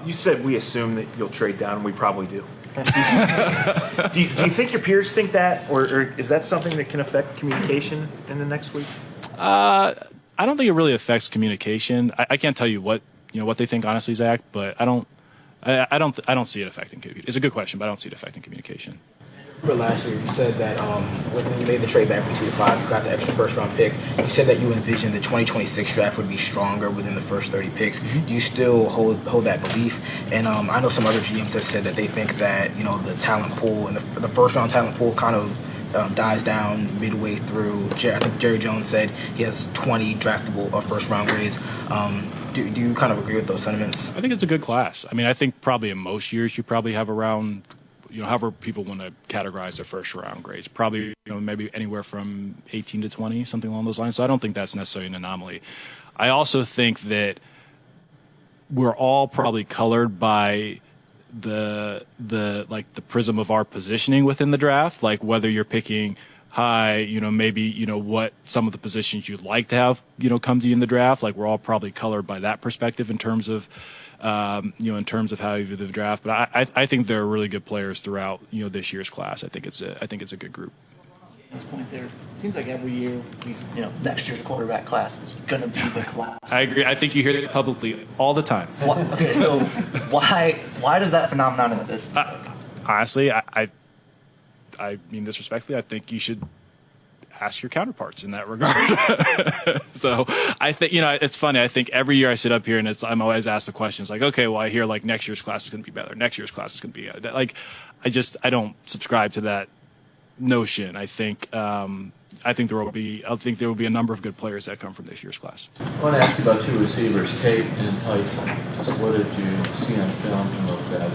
You said we assume that you'll trade down, and we probably do. Do you think your peers think that, or is that something that can affect communication in the next week? I don't think it really affects communication. I can't tell you what they think honestly, Zach, but I don't see it affecting communication. It's a good question, but I don't see it affecting communication. Last year, you said that when you made the trade back from 2 to 5, you got the extra first-round pick. You said that you envisioned the 2026 draft would be stronger within the first 30 picks. Mm-hmm. Do you still hold that belief? And I know some other GMs have said that they think that the talent pool and the first-round talent pool kind of dies down midway through. I think Jerry Jones said he has 20 draftable first-round grades. Do you kind of agree with those sentiments? I think it's a good class. I mean, I think probably in most years you probably have around, however people want to categorize their first round grades, probably, maybe anywhere from 18 to 20, something along those lines. So I don't think that's necessarily an anomaly. I also think that we're all probably colored by the prism of our positioning within the draft, like whether you're picking high, maybe, what some of the positions you'd like to have, come to you in the draft. Like we're all probably colored by that perspective in terms of in terms of how you view the draft. But I think there are really good players throughout, this year's class. I think it's a good group. At this point there, it seems like every year, next year's quarterback class is going to be the class. I agree. I think you hear that publicly all the time. Okay, so why does that phenomenon exist? Honestly, I mean this respectfully, I think you should ask your counterparts in that regard. So I think, it's funny. I think every year I sit up here and I'm always asked the questions like, okay, well, I hear next year's class is going to be better. Next year's class is going to be I don't subscribe to that notion. I think there will be a number of good players that come from this year's class. I want to ask you about 2 receivers, Tate and Tyson. So what did you see on film from those guys?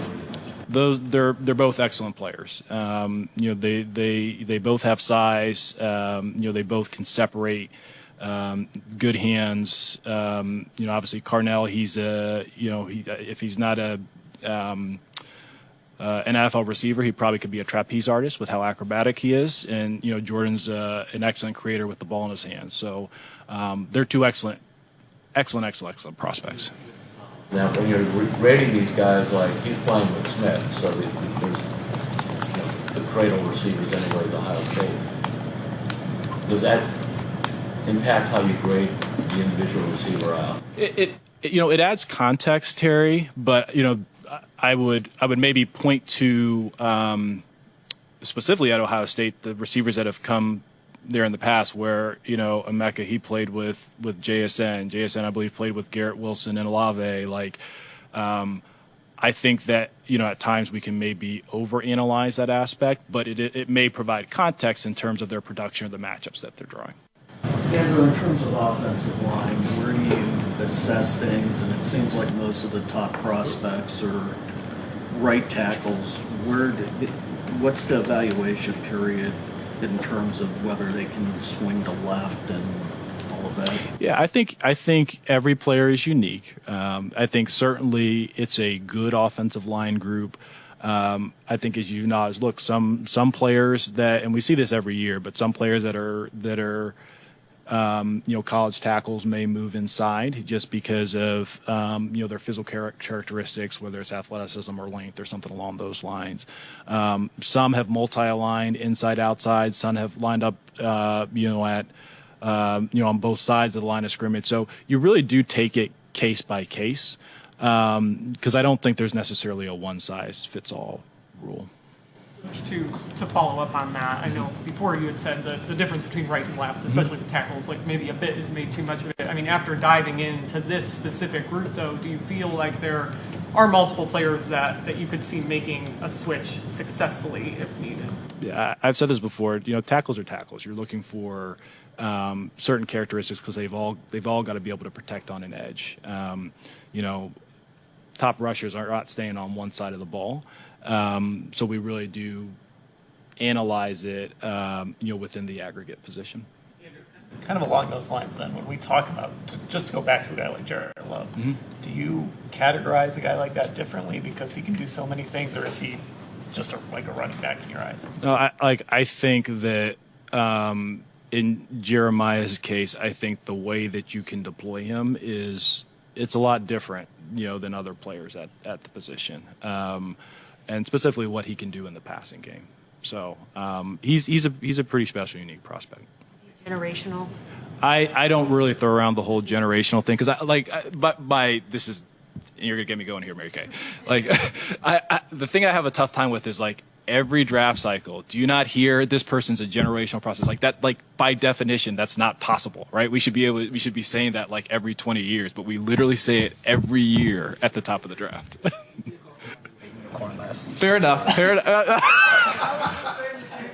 They're both excellent players. They both have size. They both can separate. Good hands. Obviously Carnell. He's if he's not an NFL receiver, he probably could be a trapeze artist with how acrobatic he is. And Jordan's an excellent creator with the ball in his hands. So they're 2 excellent prospects. Now, when you're rating these guys, like he's playing with Smith, so there's the cradle receivers anyway at Ohio State. Does that impact how you grade the individual receiver out? It adds context, Terry. But I would maybe point to specifically at Ohio State the receivers that have come there in the past where, Emeka, he played with JSN. JSN, I believe, played with Garrett Wilson and Olave. I think that, at times we can maybe overanalyze that aspect, but it may provide context in terms of their production or the matchups that they're drawing. Andrew, in terms of offensive line, where do you assess things? And it seems like most of the top prospects are right tackles. What's the evaluation period in terms of whether they can swing to left and all of that? Yeah, I think every player is unique. I think certainly it's a good offensive line group. I think as you look, some players that, and we see this every year, but some players that are college tackles may move inside just because of, their physical characteristics, whether it's athleticism or length or something along those lines. Some have multi-aligned inside, outside. Some have lined up, on both sides of the line of scrimmage. So you really do take it case by case because I don't think there's necessarily a one-size-fits-all rule. To follow up on that, I know before you had said the difference between right and left, especially with tackles, like maybe a bit is made too much of it. I mean, after diving into this specific group, though, do you feel like there are multiple players that you could see making a switch successfully if needed? Yeah, I've said this before. Tackles are tackles. You're looking for certain characteristics because they've all got to be able to protect on an edge. Top rushers are not staying on one side of the ball. So we really do analyze it, within the aggregate position. Kind of along those lines, then, when we talk about, just to go back to a guy like Jared Love, do you categorize a guy like that differently because he can do so many things, or is he just like a running back in your eyes? No, I think that in Jeremiah's case, I think the way that you can deploy him it's a lot different, than other players at the position. And specifically what he can do in the passing game. So he's a pretty special, unique prospect. Generational? I don't really throw around the whole generational thing because this is, you're gonna get me going here, Mary Kay. The thing I have a tough time with is every draft cycle. Do you not hear this person's a generational process like that? By definition, that's not possible, right? We should be saying that every 20 years, but we literally say it every year at the top of the draft. Fair enough.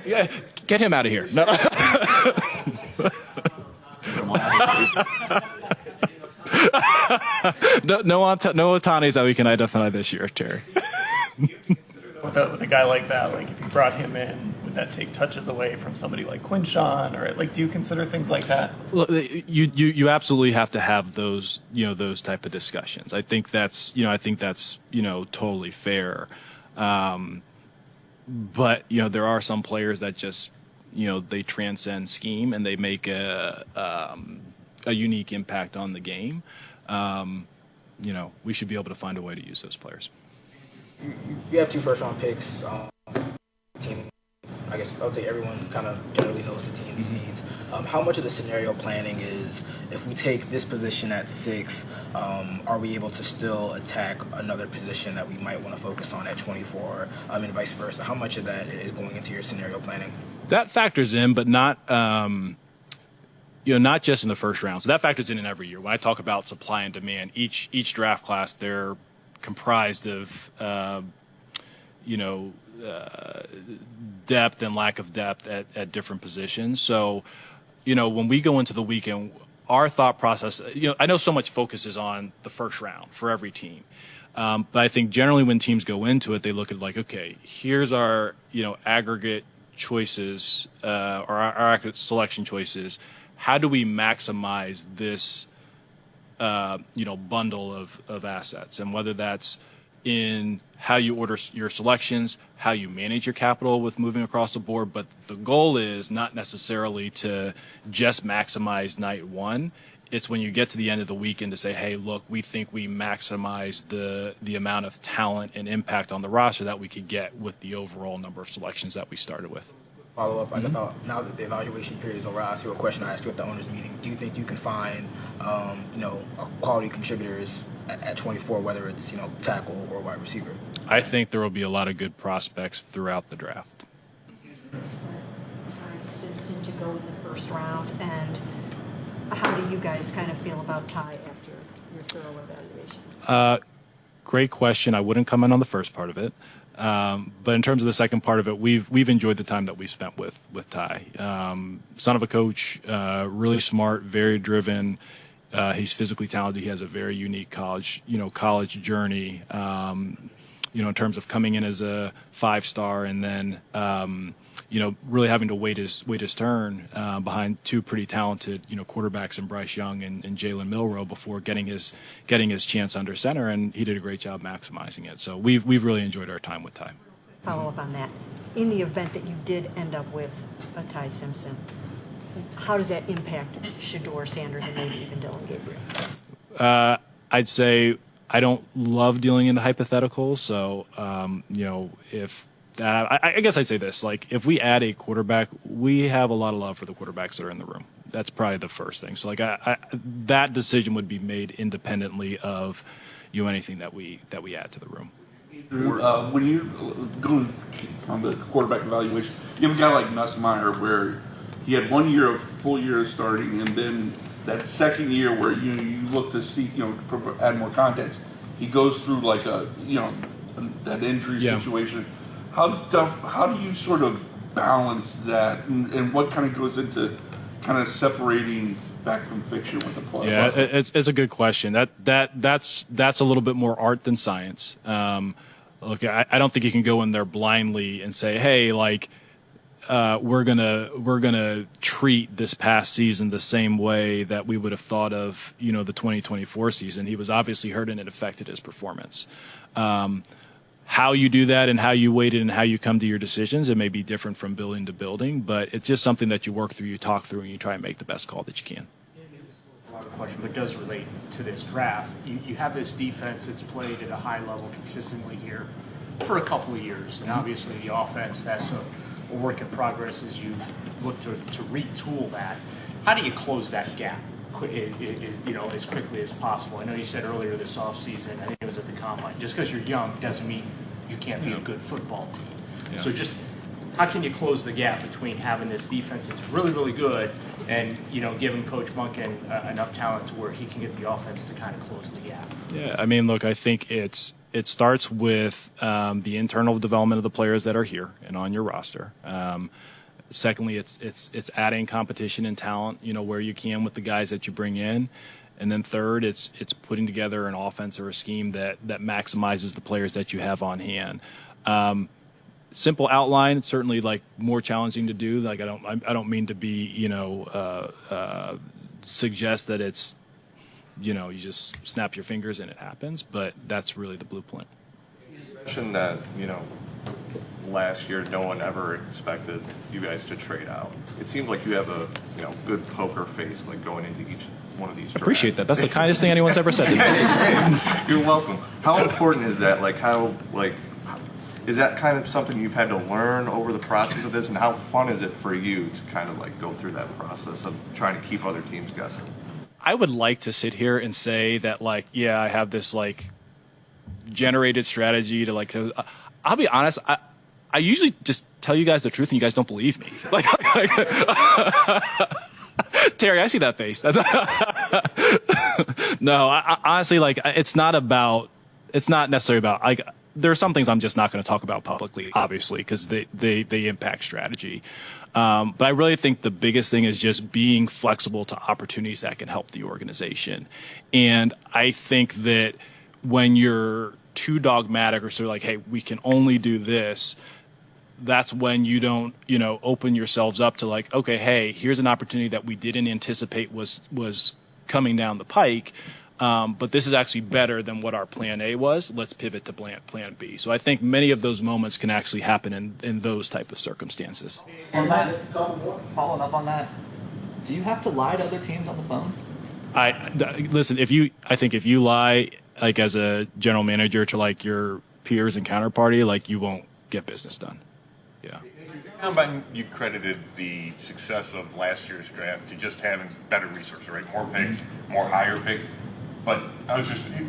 Yeah, get him out of here. No. no Otanis that we can identify this year, Terry. With a guy like that, if you brought him in, would that take touches away from somebody like Quinshawn, or do you consider things like that? Well, you absolutely have to have those those type of discussions. I think that's totally fair. But there are some players that just they transcend scheme and they make a unique impact on the game. We should be able to find a way to use those players. You have 2 first-round picks. Team, I guess I would say everyone kind of generally knows the team's needs. How much of the scenario planning is, if we take this position at 6, are we able to still attack another position that we might want to focus on at 24, and vice versa? How much of that is going into your scenario planning? That factors in, but not not just in the first round. So that factors in every year. When I talk about supply and demand, each draft class, they're comprised of depth and lack of depth at different positions. So when we go into the weekend, our thought process, I know so much focus is on the first round for every team, but I think generally when teams go into it, they look at okay, here's our aggregate choices or our aggregate selection choices. How do we maximize this bundle of assets, and whether that's in how you order your selections, how you manage your capital with moving across the board. But the goal is not necessarily to just maximize night one. It's when you get to the end of the weekend to say, hey, look, we think we maximize the amount of talent and impact on the roster that we could get with the overall number of selections that we started with. Follow up. I thought now that the evaluation period is over, I'll ask you a question I asked you at the owners' meeting. Do you think you can find, quality contributors at 24, whether it's tackle or wide receiver? I think there will be a lot of good prospects throughout the draft. Simpson to go in the first round, and how do you guys kind of feel about Ty after your thorough evaluation? Great question. I wouldn't comment on the first part of it. But in terms of the second part of it, we've enjoyed the time that we've spent with Ty. Son of a coach, really smart, very driven. He's physically talented. He has a very unique college journey. In terms of coming in as a 5-star and then really having to wait his turn behind 2 pretty talented quarterbacks in Bryce Young and Jalen Milroe before getting his chance under center, and he did a great job maximizing it. So we've really enjoyed our time with Ty. Follow up on that. In the event that you did end up with a Ty Simpson, how does that impact Shador Sanders and maybe even Dylan Gabriel? I'd say I don't love dealing into hypotheticals. So, if that, I guess I'd say this, like if we add a quarterback, we have a lot of love for the quarterbacks that are in the room. That's probably the first thing. So like that decision would be made independently of anything that we add to the room. When you're going on the quarterback evaluation, you have a guy like Nussmeier where he had 1 year of full year of starting, and then that second year where you look to see add more context, he goes through like that injury situation. How do you sort of balance that, and what kind of goes into kind of separating fact from fiction with the player? Yeah, it's a good question. That's a little bit more art than science. Look, I don't think you can go in there blindly and say, hey, like we're gonna treat this past season the same way that we would have thought of the 2024 season. He was obviously hurt and it affected his performance. How you do that and how you weight it and how you come to your decisions, it may be different from building to building, but it's just something that you work through, you talk through, and you try and make the best call that you can. Question, but does relate to this draft. You have this defense that's played at a high level consistently here for a couple of years, and obviously the offense, that's a work in progress as you look to retool that. How do you close that gap as quickly as possible? I know you said earlier this offseason, I think it was at the Combine, just because you're young doesn't mean you can't be a good football team. Yeah. So just how can you close the gap between having this defense that's really, really good and, giving Coach Monken enough talent to where he can get the offense to kind of close the gap? Yeah, I mean, look, I think it starts with the internal development of the players that are here and on your roster. Secondly, it's adding competition and talent, where you can with the guys that you bring in. And then third, it's putting together an offense or a scheme that maximizes the players that you have on hand. Simple outline, certainly like more challenging to do. Like I don't mean to be suggest that it's you just snap your fingers and it happens, but that's really the blueprint. You mentioned that last year no one ever expected you guys to trade out. It seems like you have a good poker face like going into each one of these drafts. Appreciate that. That's the kindest thing anyone's ever said to me. Hey, you're welcome. How important is that? Is that kind of something you've had to learn over the process of this, and how fun is it for you to kind of go through that process of trying to keep other teams guessing? I would like to sit here and say that I have this generated strategy to I'll be honest, I usually just tell you guys the truth and you guys don't believe me. Terry, I see that face. No, honestly, it's not necessarily about there are some things I'm just not going to talk about publicly, obviously, because they impact strategy. But I really think the biggest thing is just being flexible to opportunities that can help the organization. And I think that when you're too dogmatic or sort of hey, we can only do this, that's when you don't, open yourselves up to okay, hey, here's an opportunity that we didn't anticipate was coming down the pike. But this is actually better than what our plan A was. Let's pivot to plan B. So I think many of those moments can actually happen in those type of circumstances. Following up on that, do you have to lie to other teams on the phone? Listen, I think if you lie as a general manager to your peers and counterparty, you won't get business done. Yeah. Combine, you credited the success of last year's draft to just having better resources, right? More picks, more higher picks. But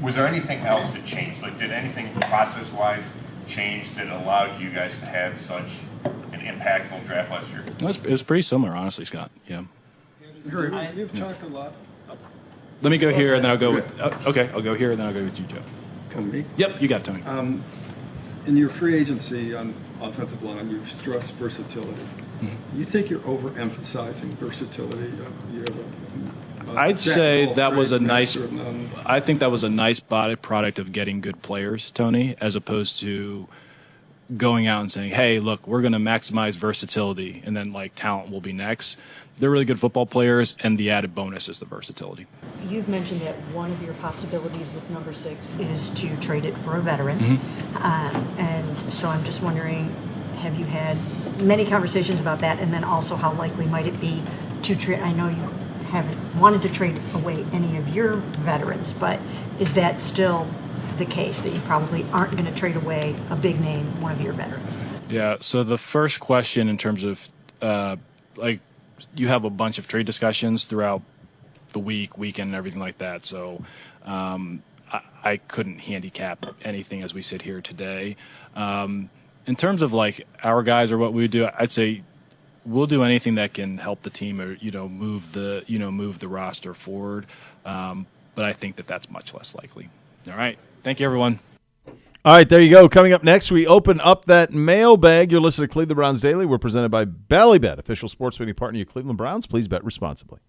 was there anything else that changed? Did anything process-wise change that allowed you guys to have such an impactful draft last year? It was pretty similar, honestly, Scott. Yeah. You've talked a lot. Let me go here, and then I'll go with. Okay, I'll go here, and then I'll go with you, Joe. Come me? Yep, you got it, Tony. In your free agency on offensive line, you've stressed versatility. You think you're overemphasizing versatility? You have I'd say that was a nice. I think that was a nice byproduct of getting good players, Tony, as opposed to going out and saying, "Hey, look, we're going to maximize versatility, and then talent will be next." They're really good football players, and the added bonus is the versatility. You've mentioned that one of your possibilities with number 6 is to trade it for a veteran. And so I'm just wondering, have you had many conversations about that? And then also, how likely might it be to trade, I know you haven't wanted to trade away any of your veterans, but is that still the case, that you probably aren't going to trade away a big name, one of your veterans? Yeah. So the first question in terms of like you have a bunch of trade discussions throughout the weekend, and everything like that. So I couldn't handicap anything as we sit here today. In terms of like our guys or what we do, I'd say we'll do anything that can help the team or move the roster forward. But I think that that's much less likely. All right. Thank you, everyone. All right, there you go. Coming up next, we open up that mailbag. You're listening to Cleveland Browns Daily. We're presented by Ballybet, official sports betting partner of Cleveland Browns. Please bet responsibly.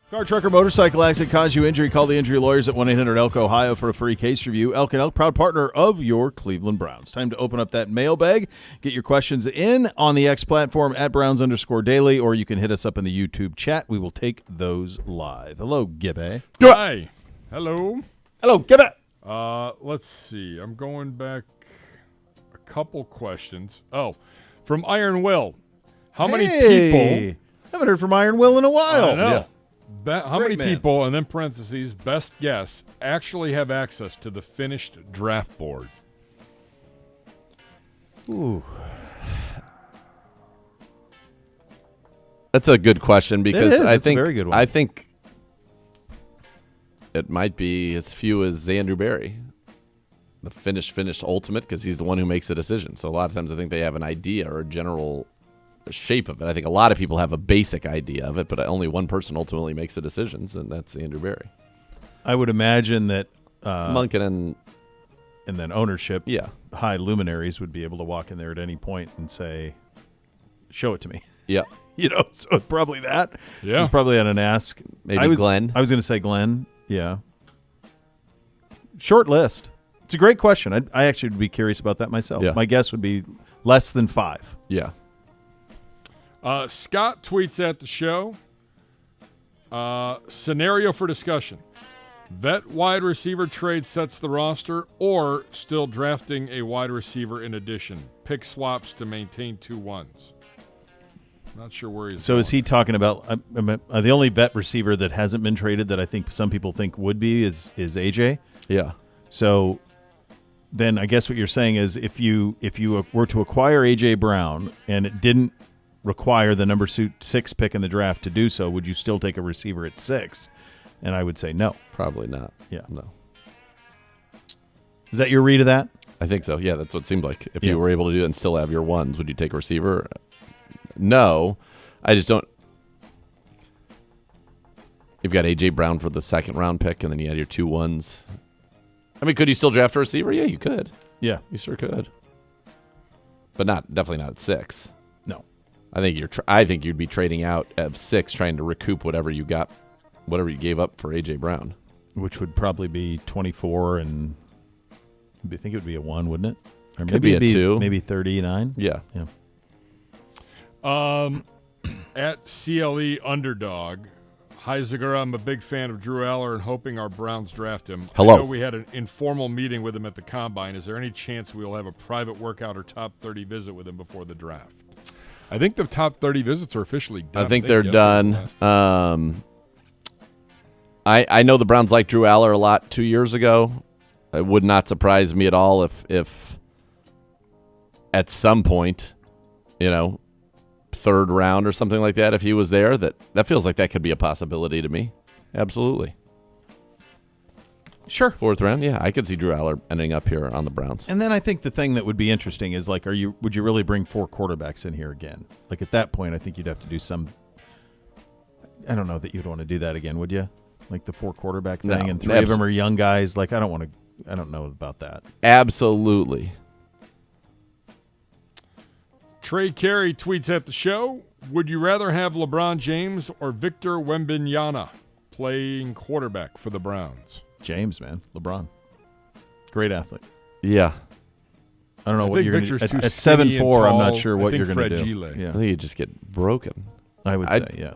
Car, truck, or motorcycle accident caused you injury? Call the injury lawyers at 1-800-ELK Ohio for a free case review. Elk & Elk, proud partner of your Cleveland Browns. Time to open up that mailbag. Get your questions in on the X platform at Browns_daily, or you can hit us up in the YouTube chat. We will take those live. Hello, Gibby. Hi. Hello. Hello, Gibby. Let's see. I'm going back a couple questions. Oh, from Iron Will. How many people? Haven't heard from Iron Will in a while. I know. Yeah. How Great many man. people, and then parentheses, best guess, actually have access to the finished draft board? Ooh. That's a good question because It is. I It's a think very good one. I think it might be as few as Andrew Barry, the finished ultimate, because he's the one who makes the decision. So a lot of times I think they have an idea or a general shape of it. I think a lot of people have a basic idea of it, but only one person ultimately makes the decisions, and that's Andrew Barry. I would imagine that Monken and then ownership, yeah, high luminaries would be able to walk in there at any point and say, "Show it to me." Yeah, so it's probably that. Yeah, it's probably on an ask. Maybe Glenn. I was going to say Glenn. Yeah, short list. It's a great question. I actually would be curious about that myself. Yeah. My guess would be less than 5. Yeah. Scott tweets at the show. Scenario for discussion. Vet wide receiver trade sets the roster, or still drafting a wide receiver in addition. Pick swaps to maintain 2 1s. Not sure where he's So going. is he talking about the only vet receiver that hasn't been traded that I think some people think would be is AJ? Yeah. So then I guess what you're saying is if you were to acquire AJ Brown and it didn't require the number 6 pick in the draft to do so, would you still take a receiver at 6? And I would say no. Probably not. Yeah. No. Is that your read of that? I think so. Yeah, that's what it seemed like. If Yeah. you were able to do it and still have your 1s, would you take a receiver? No. I just don't. You've got A.J. Brown for the 2nd round pick, and then you had your 2 1s. I mean, could you still draft a receiver? Yeah, you could. Yeah. You sure could. But definitely not at 6. No. I think you'd be trading out at 6, trying to recoup whatever you gave up for A.J. Brown. Which would probably be 24, and I think it would be a 1, wouldn't it? Or Could maybe be a it'd 2. Maybe 39. Yeah. Yeah. At CLE Underdog, hi Zagura, I'm a big fan of Drew Aller and hoping our Browns draft him. Hello. I know we had an informal meeting with him at the Combine. Is there any chance we will have a private workout or top 30 visit with him before the draft? I think the top 30 visits are officially done. I think they're done. I know the Browns liked Drew Aller a lot 2 years ago. It would not surprise me at all if at some point, 3rd round or something like that, if he was there, that feels like that could be a possibility to me. Absolutely. Sure. 4th round, yeah. I could see Drew Aller ending up here on the Browns. And then I think the thing that would be interesting is would you really bring 4 quarterbacks in here again? Like at that point, I think you'd have to do some. I don't know that you'd want to do that again, would you? Like the 4 quarterback thing, No. and 3 of them are young guys. Like I don't know about that. Absolutely. Trey Carey tweets at the show, would you rather have LeBron James or Victor Wembanyama playing quarterback for the Browns? James, man. LeBron. Great athlete. Yeah. I don't know I what think you're going Victor's to too at skinny and 7'4", I'm not tall. sure I what think you're going to do. fragile. Yeah. I think you just get broken. I would say, yeah.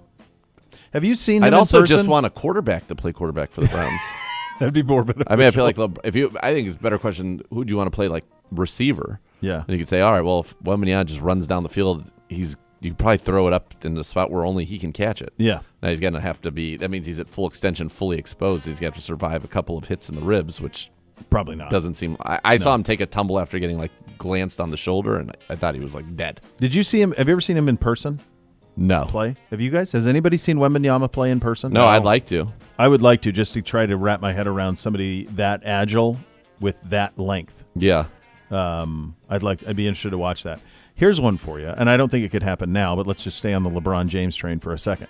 Have you seen him I'd in also person? just want a quarterback to play quarterback for the Browns. That'd be more beneficial. I mean, I feel like I think it's a better question, who do you want to play like receiver? Yeah. And you could say, all right, well, if Wembanyama just runs down the field, you probably throw it up in the spot where only he can catch it. Yeah. Now he's going to have to be, that means he's at full extension, fully exposed. He's going to have to survive a couple of hits in the ribs, which probably not. Doesn't seem, I saw him take a tumble after getting like glanced on the shoulder, and I thought he was like dead. Did you see him? Have you ever seen him in person? No. Play? Have you guys? Has anybody seen Wembanyama play in person? No, I'd like to. I would like to, just to try to wrap my head around somebody that agile with that length. Yeah. I'd be interested to watch that. Here's one for you, and I don't think it could happen now, but let's just stay on the LeBron James train for a second.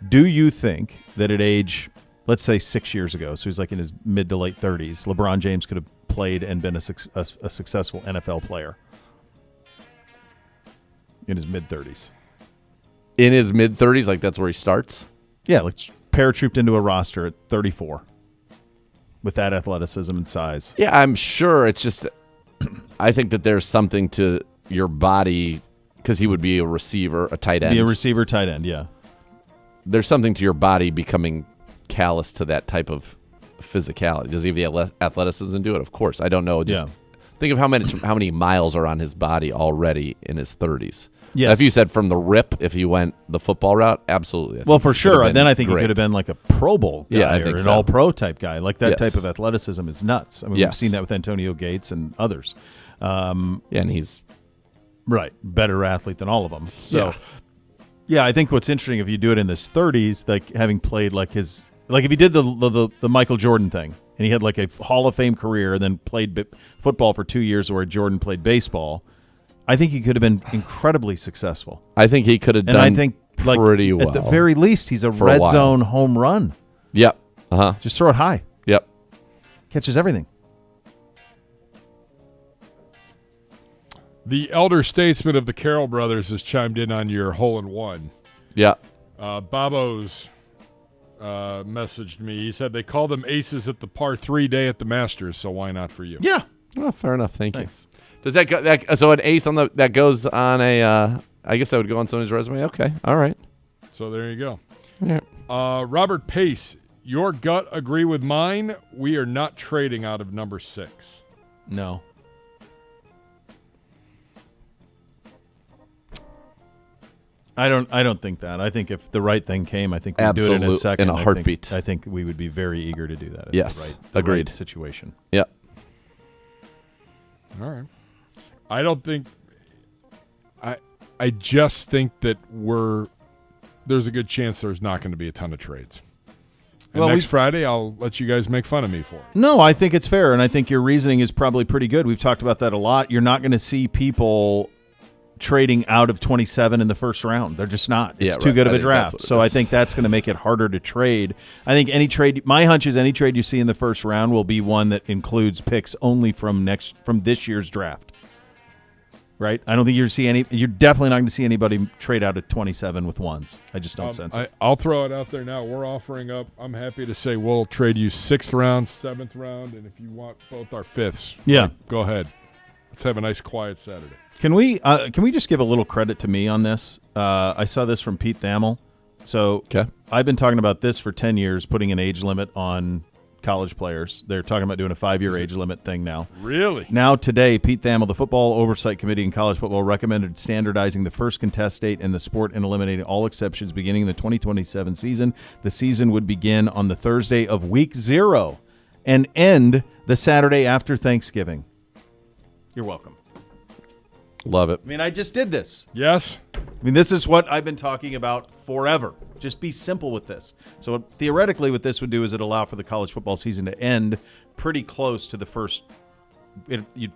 Do you think that at age, let's say 6 years ago, so he's like in his mid to late 30s, LeBron James could have played and been a successful NFL player in his mid 30s? In his mid 30s, like that's where he starts? Yeah, like paratrooped into a roster at 34 with that athleticism and size. Yeah, I'm sure. It's just, I think that there's something to your body, because he would be a receiver, a tight end. Be a receiver, tight end, yeah. There's something to your body becoming callous to that type of physicality. Does he have the athleticism to do it? Of course. I don't know. Just think of how many miles are on his body already in his 30s. Yes. If you said from the rip, if he went the football route, absolutely. Well, for sure. Then I think he could have been like a Pro Bowl guy, I think or an so. all-pro type guy. Like that Yes. type of athleticism is nuts. I mean, we've seen that with Antonio Gates and others. And he's right, better athlete than all of them. So, yeah, I think what's interesting if you do it in his 30s, like having played like if he did the Michael Jordan thing, and he had like a Hall of Fame career, and then played football for 2 years, where Jordan played baseball. I think he could have been incredibly successful. I think he could have done I think, pretty well. At the very least, he's a for red while. zone home run. Yep. Uh-huh. Just throw it high. Yep. Catches everything. The elder statesman of the Carroll brothers has chimed in on your hole-in-one. Yeah. Bobo's messaged me. He said they call them aces at the par 3 day at the Masters, so why not for you? Yeah. Oh, fair enough. Thank you. Does that go? So an ace on that goes on a? I guess that would go on somebody's resume. Okay, all right. So there you go. Yeah. Robert Pace, your gut agree with mine. We are not trading out of number 6. No. I don't think that. I think if the right thing came, I think we'd do it in a second. In a heartbeat. I think we would be very eager to do that. In Yes. the Agreed. right situation. Yep. All right. I don't think. I just think that there's a good chance there's not going to be a ton of trades. And next Friday, I'll let you guys make fun of me for it. No, I think it's fair, and I think your reasoning is probably pretty good. We've talked about that a lot. You're not going to see people trading out of 27 in the first round. They're just not. It's too good of a draft. So I think that's going to make it harder to trade. I think any trade, my hunch is any trade you see in the first round will be one that includes picks only from this year's draft. Right? I don't think you're definitely not going to see anybody trade out at 27 with ones. I just don't sense it. I'll throw it out there now. We're offering up. I'm happy to say we'll trade you 6th round, 7th round, and if you want both our 5ths, go ahead. Let's have a nice quiet Saturday. Can we just give a little credit to me on this? I saw this from Pete Thamel. So I've been talking about this for 10 years, putting an age limit on college players. They're talking about doing a 5-year age limit thing now. Really? Now today, Pete Thamel, the Football Oversight Committee in college football, recommended standardizing the first contest date in the sport and eliminating all exceptions beginning the 2027 season. The season would begin on the Thursday of week 0 and end the Saturday after Thanksgiving. You're welcome. Love it. I mean, I just did this. Yes. I mean, this is what I've been talking about forever. Just be simple with this. So theoretically, what this would do is it allow for the college football season to end pretty close to the first. You'd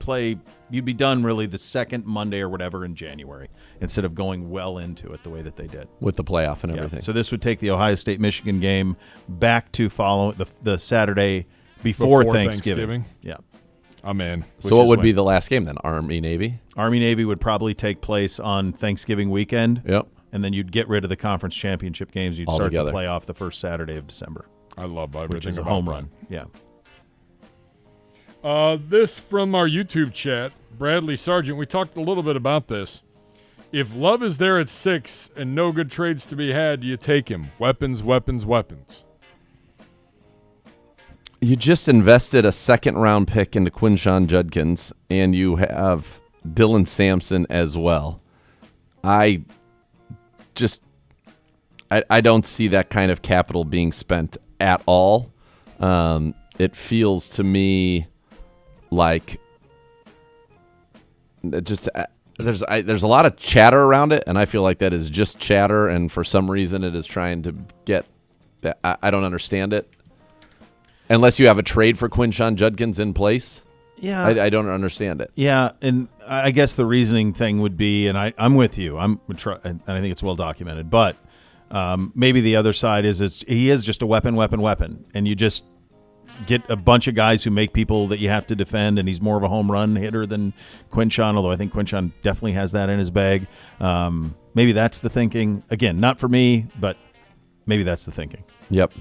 be done really the second Monday or whatever in January instead of going well into it the way that they did with the playoff and everything. So this would take the Ohio State-Michigan game back to follow the Saturday before Thanksgiving. Yeah. I'm in. So what would be the last game then? Army-Navy? Army-Navy would probably take place on Thanksgiving weekend. Yep. And then you'd get rid of the conference championship games. You'd All start together. the playoff the first Saturday of December. I love everything which is a about home that. run. Yeah. This from our YouTube chat, Bradley Sargent. We talked a little bit about this. If Love is there at 6 and no good trades to be had, do you take him? Weapons, weapons, weapons. You just invested a 2nd-round pick into Quinshon Judkins, and you have Dylan Sampson as well. I don't see that kind of capital being spent at all. It feels to me like just there's a lot of chatter around it, and I feel like that is just chatter, and for some reason it is trying to get that. I don't understand it. Unless you have a trade for Quinshon Judkins in place. Yeah. I don't understand it. Yeah, and I guess the reasoning thing would be, and I'm with you, and I think it's well documented, but maybe the other side is he is just a weapon, and you just get a bunch of guys who make people that you have to defend, and he's more of a home run hitter than Quinshon, although I think Quinshon definitely has that in his bag. Maybe that's the thinking. Again, not for me, but maybe that's the thinking. Yep.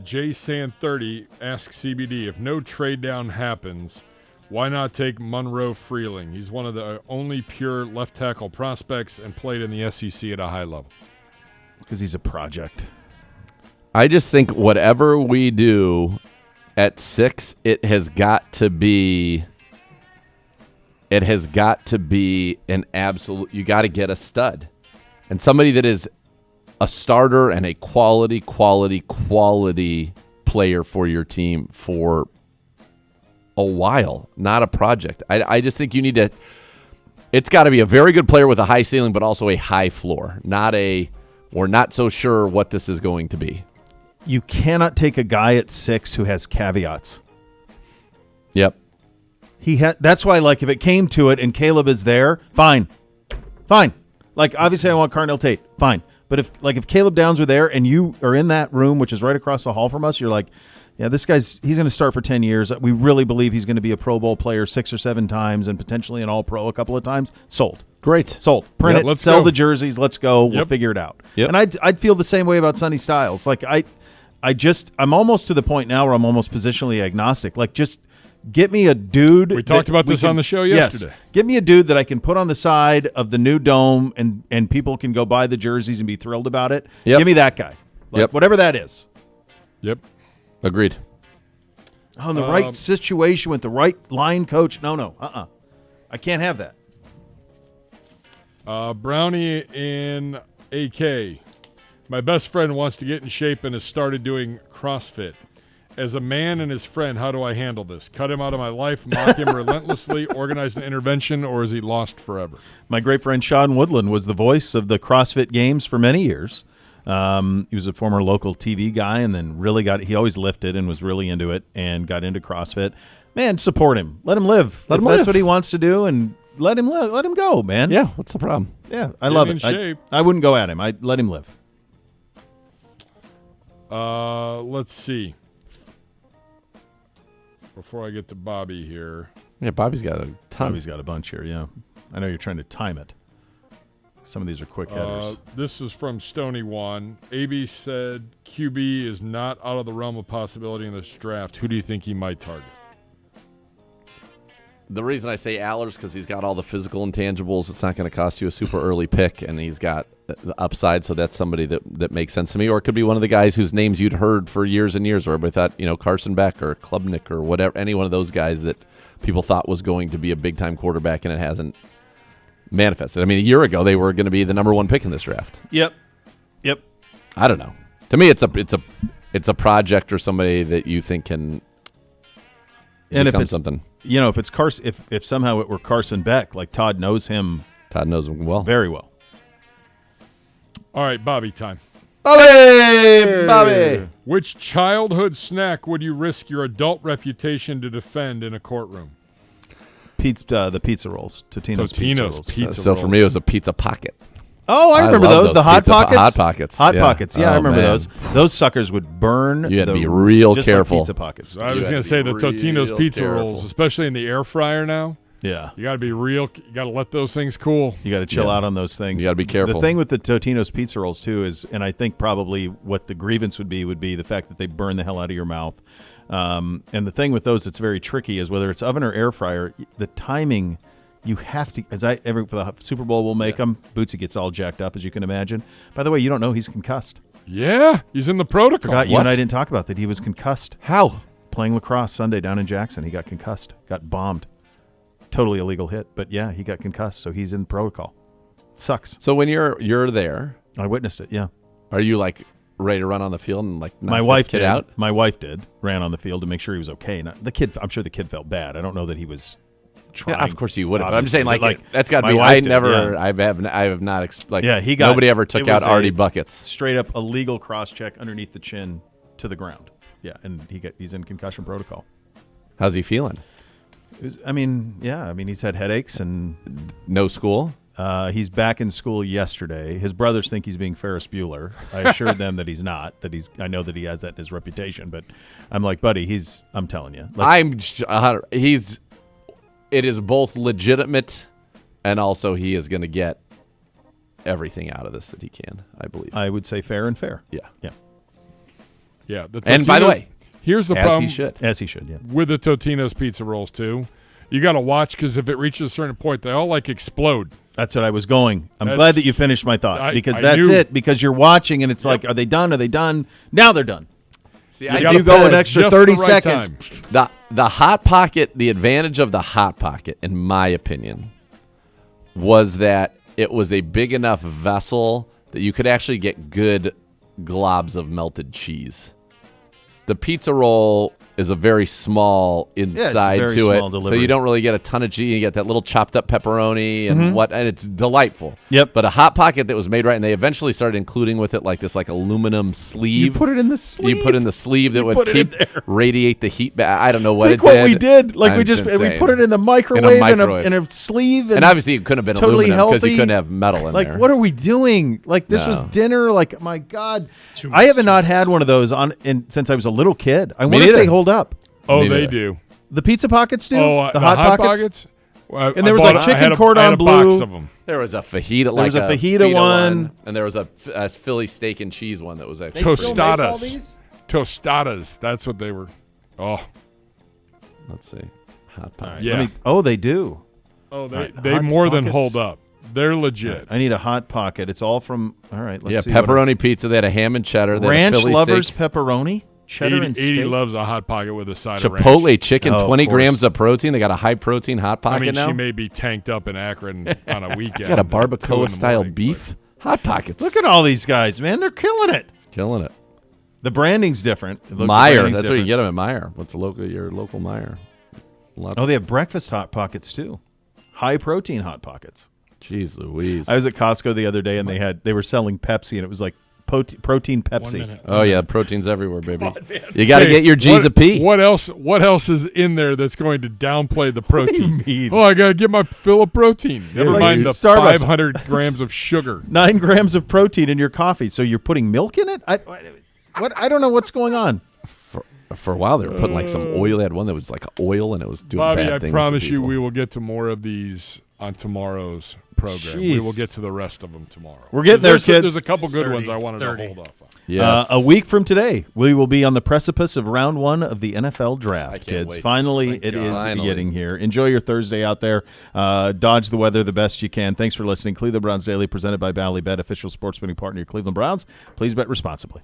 Jay San 30 asks CBD, if no trade down happens, why not take Monroe Freeling? He's one of the only pure left tackle prospects and played in the SEC at a high level. Because he's a project. I just think whatever we do at 6, it has got to be an absolute. You got to get a stud and somebody that is a starter and a quality player for your team for a while, not a project. I just think you need to. It's got to be a very good player with a high ceiling, but also a high floor. We're not so sure what this is going to be. You cannot take a guy at 6 who has caveats. Yep. That's why, like, if it came to it and Caleb is there, fine. Like, obviously I want Carnell Tate, fine. But if Caleb Downs were there and you are in that room, which is right across the hall from us, you're like, yeah, he's going to start for 10 years. We really believe he's going to be a Pro Bowl player 6 or 7 times and potentially an All-Pro a couple of times. Sold. Great. Sold. Print it. Let's sell go. the jerseys. Let's go. We'll figure it out. Yep. And I'd feel the same way about Sonny Styles. Like, I'm almost to the point now where I'm almost positionally agnostic. Like, just get me a dude. We talked about this on the show yesterday. Yes, give me a dude that I can put on the side of the new dome and people can go buy the jerseys and be thrilled about it. Yep. Give me that guy. Like, whatever that is. Yep. Agreed. Oh, in the right situation with the right line coach. No. I can't have that. Brownie in AK. My best friend wants to get in shape and has started doing CrossFit. As a man and his friend, how do I handle this? Cut him out of my life, mock him relentlessly, organize an intervention, or is he lost forever? My great friend Sean Woodland was the voice of the CrossFit Games for many years. He was a former local TV guy and then he always lifted and was really into it and got into CrossFit. Man, support him. Let him live. If that's what he wants to do, and let him live. Let him go, man. Yeah, what's the problem? Yeah, I love it. I wouldn't go at him. I'd let him live. Let's see. Before I get to Bobby here. Yeah, Bobby's got a ton. Bobby's got a bunch here, yeah. I know you're trying to time it. Some of these are quick headers. This is from Stony One. AB said QB is not out of the realm of possibility in this draft. Who do you think he might target? The reason I say Aller's because he's got all the physical intangibles. It's not going to cost you a super early pick, and he's got the upside, so that's somebody that makes sense to me. Or it could be one of the guys whose names you'd heard for years and years, or everybody thought, Carson Beck or Klubnik or whatever, any one of those guys that people thought was going to be a big-time quarterback, and it hasn't manifested. I mean, a year ago, they were going to be the number 1 pick in this draft. Yep. I don't know. To me, it's a project or somebody that you think can become something. If it's Carson, if somehow it were Carson Beck, like Todd knows him. Todd knows him well, very well. All right, Bobby time. Bobby. Which childhood snack would you risk your adult reputation to defend in a courtroom? The pizza rolls. Totino's pizza rolls. Pizza So rolls. for me, it was a pizza pocket. Oh, I remember those. The Hot Pockets? Hot Pockets. Hot Pockets. Yeah, I remember man. those. Those suckers would burn. You had to be real just careful. Like pizza pockets. I was going to say the Totino's pizza careful. rolls, especially in the air fryer now. Yeah. You got to be real. You got to let those things cool. You got to chill out on those things. You got to be careful. The thing with the Totino's pizza rolls, too, is, and I think probably what the grievance would be the fact that they burn the hell out of your mouth. And the thing with those that's very tricky is whether it's oven or air fryer, the timing. You have to, for the Super Bowl, we'll make them. Bootsy gets all jacked up, as you can imagine. By the way, you don't know he's concussed. Yeah, he's in the protocol. Forgot you and I didn't talk about that. He was concussed. How? Playing lacrosse Sunday down in Jackson. He got concussed. Got bombed. Totally illegal hit. But yeah, he got concussed, so he's in protocol. Sucks. So when you're there, I witnessed it, yeah. Are you like ready to run on the field and like knock my wife this kid did. out? My wife did. Ran on the field to make sure he was okay. Not, the kid, I'm sure the kid felt bad. I don't know that he was trying. Yeah, of course you would have. But I'm just saying, like that's got to my be. wife I did, never. yeah. I have not. Yeah, he got. Nobody ever took it out was Artie a buckets. Straight up illegal cross check underneath the chin to the ground. Yeah, and he's in concussion protocol. How's he feeling? He's had headaches and no school. He's back in school yesterday. His brothers think he's being Ferris Bueller. I assured them that he's not. I know that he has that in his reputation, but I'm like, buddy, I'm telling you. It is both legitimate, and also he is going to get everything out of this that he can. I believe. I would say fair and fair. Yeah. Yeah. Yeah. And by the way, here's the as problem. he should. As he should, yeah. With the Totino's pizza rolls too. You got to watch because if it reaches a certain point, they all like explode. That's what I was going. I'm That's- glad that you finished my thought because I that's knew. it. Because you're watching and it's like, are they done? Are they done? Now they're done. See, if gotta you go put an it extra just 30 the right seconds. time. The Hot Pocket, the advantage of the Hot Pocket, in my opinion, was that it was a big enough vessel that you could actually get good globs of melted cheese. The pizza roll is a very small inside very to small it, so delivery. you don't really get a ton of cheese. You get that little chopped up pepperoni and and it's delightful. Yep. But a Hot Pocket that was made right, and they eventually started including with it like this aluminum sleeve. You put it in the sleeve. You put in the sleeve that You would put it in keep there. radiate the heat. I don't know what Think it what did. we did. Like we It's just we insane. put it in the microwave, microwave. in a sleeve. And obviously it couldn't have been totally aluminum because healthy. you couldn't have metal in like, there. what are we doing? Like, this was No. dinner. Like, my God. I haven't not had one of those since I was a little kid. I wonder if neither. they hold up. Oh, Me they neither. do. The pizza pockets do? Oh, the Hot Pockets? Well, And there was like I chicken had cordon I had a bleu. box of them. There was a fajita, There was a fajita one. and there was a Philly steak and cheese one that was actually Tostadas. Tostadas. That's what they were. Oh, Let's see, Hot Pocket. yeah. They do. Oh, they Right, they Hot more than Pockets. hold up. They're legit. I need a Hot Pocket. It's all from, all right, let's Yeah, see. what pepperoni pizza. They had a ham and cheddar. They had a Ranch Philly lovers steak. pepperoni, cheddar and 80 steak. loves a Hot Pocket with a side of Chipotle ranch. chicken, Oh, of 20 course. grams of protein. They got a high protein Hot Pocket I mean, now. she may be tanked up in Akron on a weekend. got a at 2 in barbacoa the style morning, beef Hot Pockets. Look at all these guys, man. They're killing it. Killing it. The branding's different. Look, the Meyer. branding's That's where you different. get them at Meyer. What's your local Meyer? Lots Oh, they have breakfast Hot Pockets too. High protein Hot Pockets. Jeez Louise. I was at Costco the other day and they were selling Pepsi and it was like protein Pepsi. minute. Oh yeah, protein's everywhere, baby. You got to get your G's a P. What else? What else is in there that's going to downplay the protein? mean? Oh, I gotta get my fill of protein. Never Like mind the Starbucks. 500 grams of sugar. 9 grams of protein in your coffee. So you're putting milk in it? I don't know what's going on. For a while, they were putting like some oil. They had one that was like oil, and it was doing Bobby, bad I things. promise to you, people. we will get to more of these on tomorrow's program. We Jeez. will get to the rest of them tomorrow. We're getting there, There's kids. There's a couple good ones I wanted to hold off on. Yes. A week from today, we will be on the precipice of round 1 of the NFL draft, can't kids. wait. Finally, Thank it God. is Finally. getting here. Enjoy your Thursday out there. Dodge the weather the best you can. Thanks for listening. Cleveland Browns Daily, presented by Bally Bet, official sports betting partner of your Cleveland Browns. Please bet responsibly.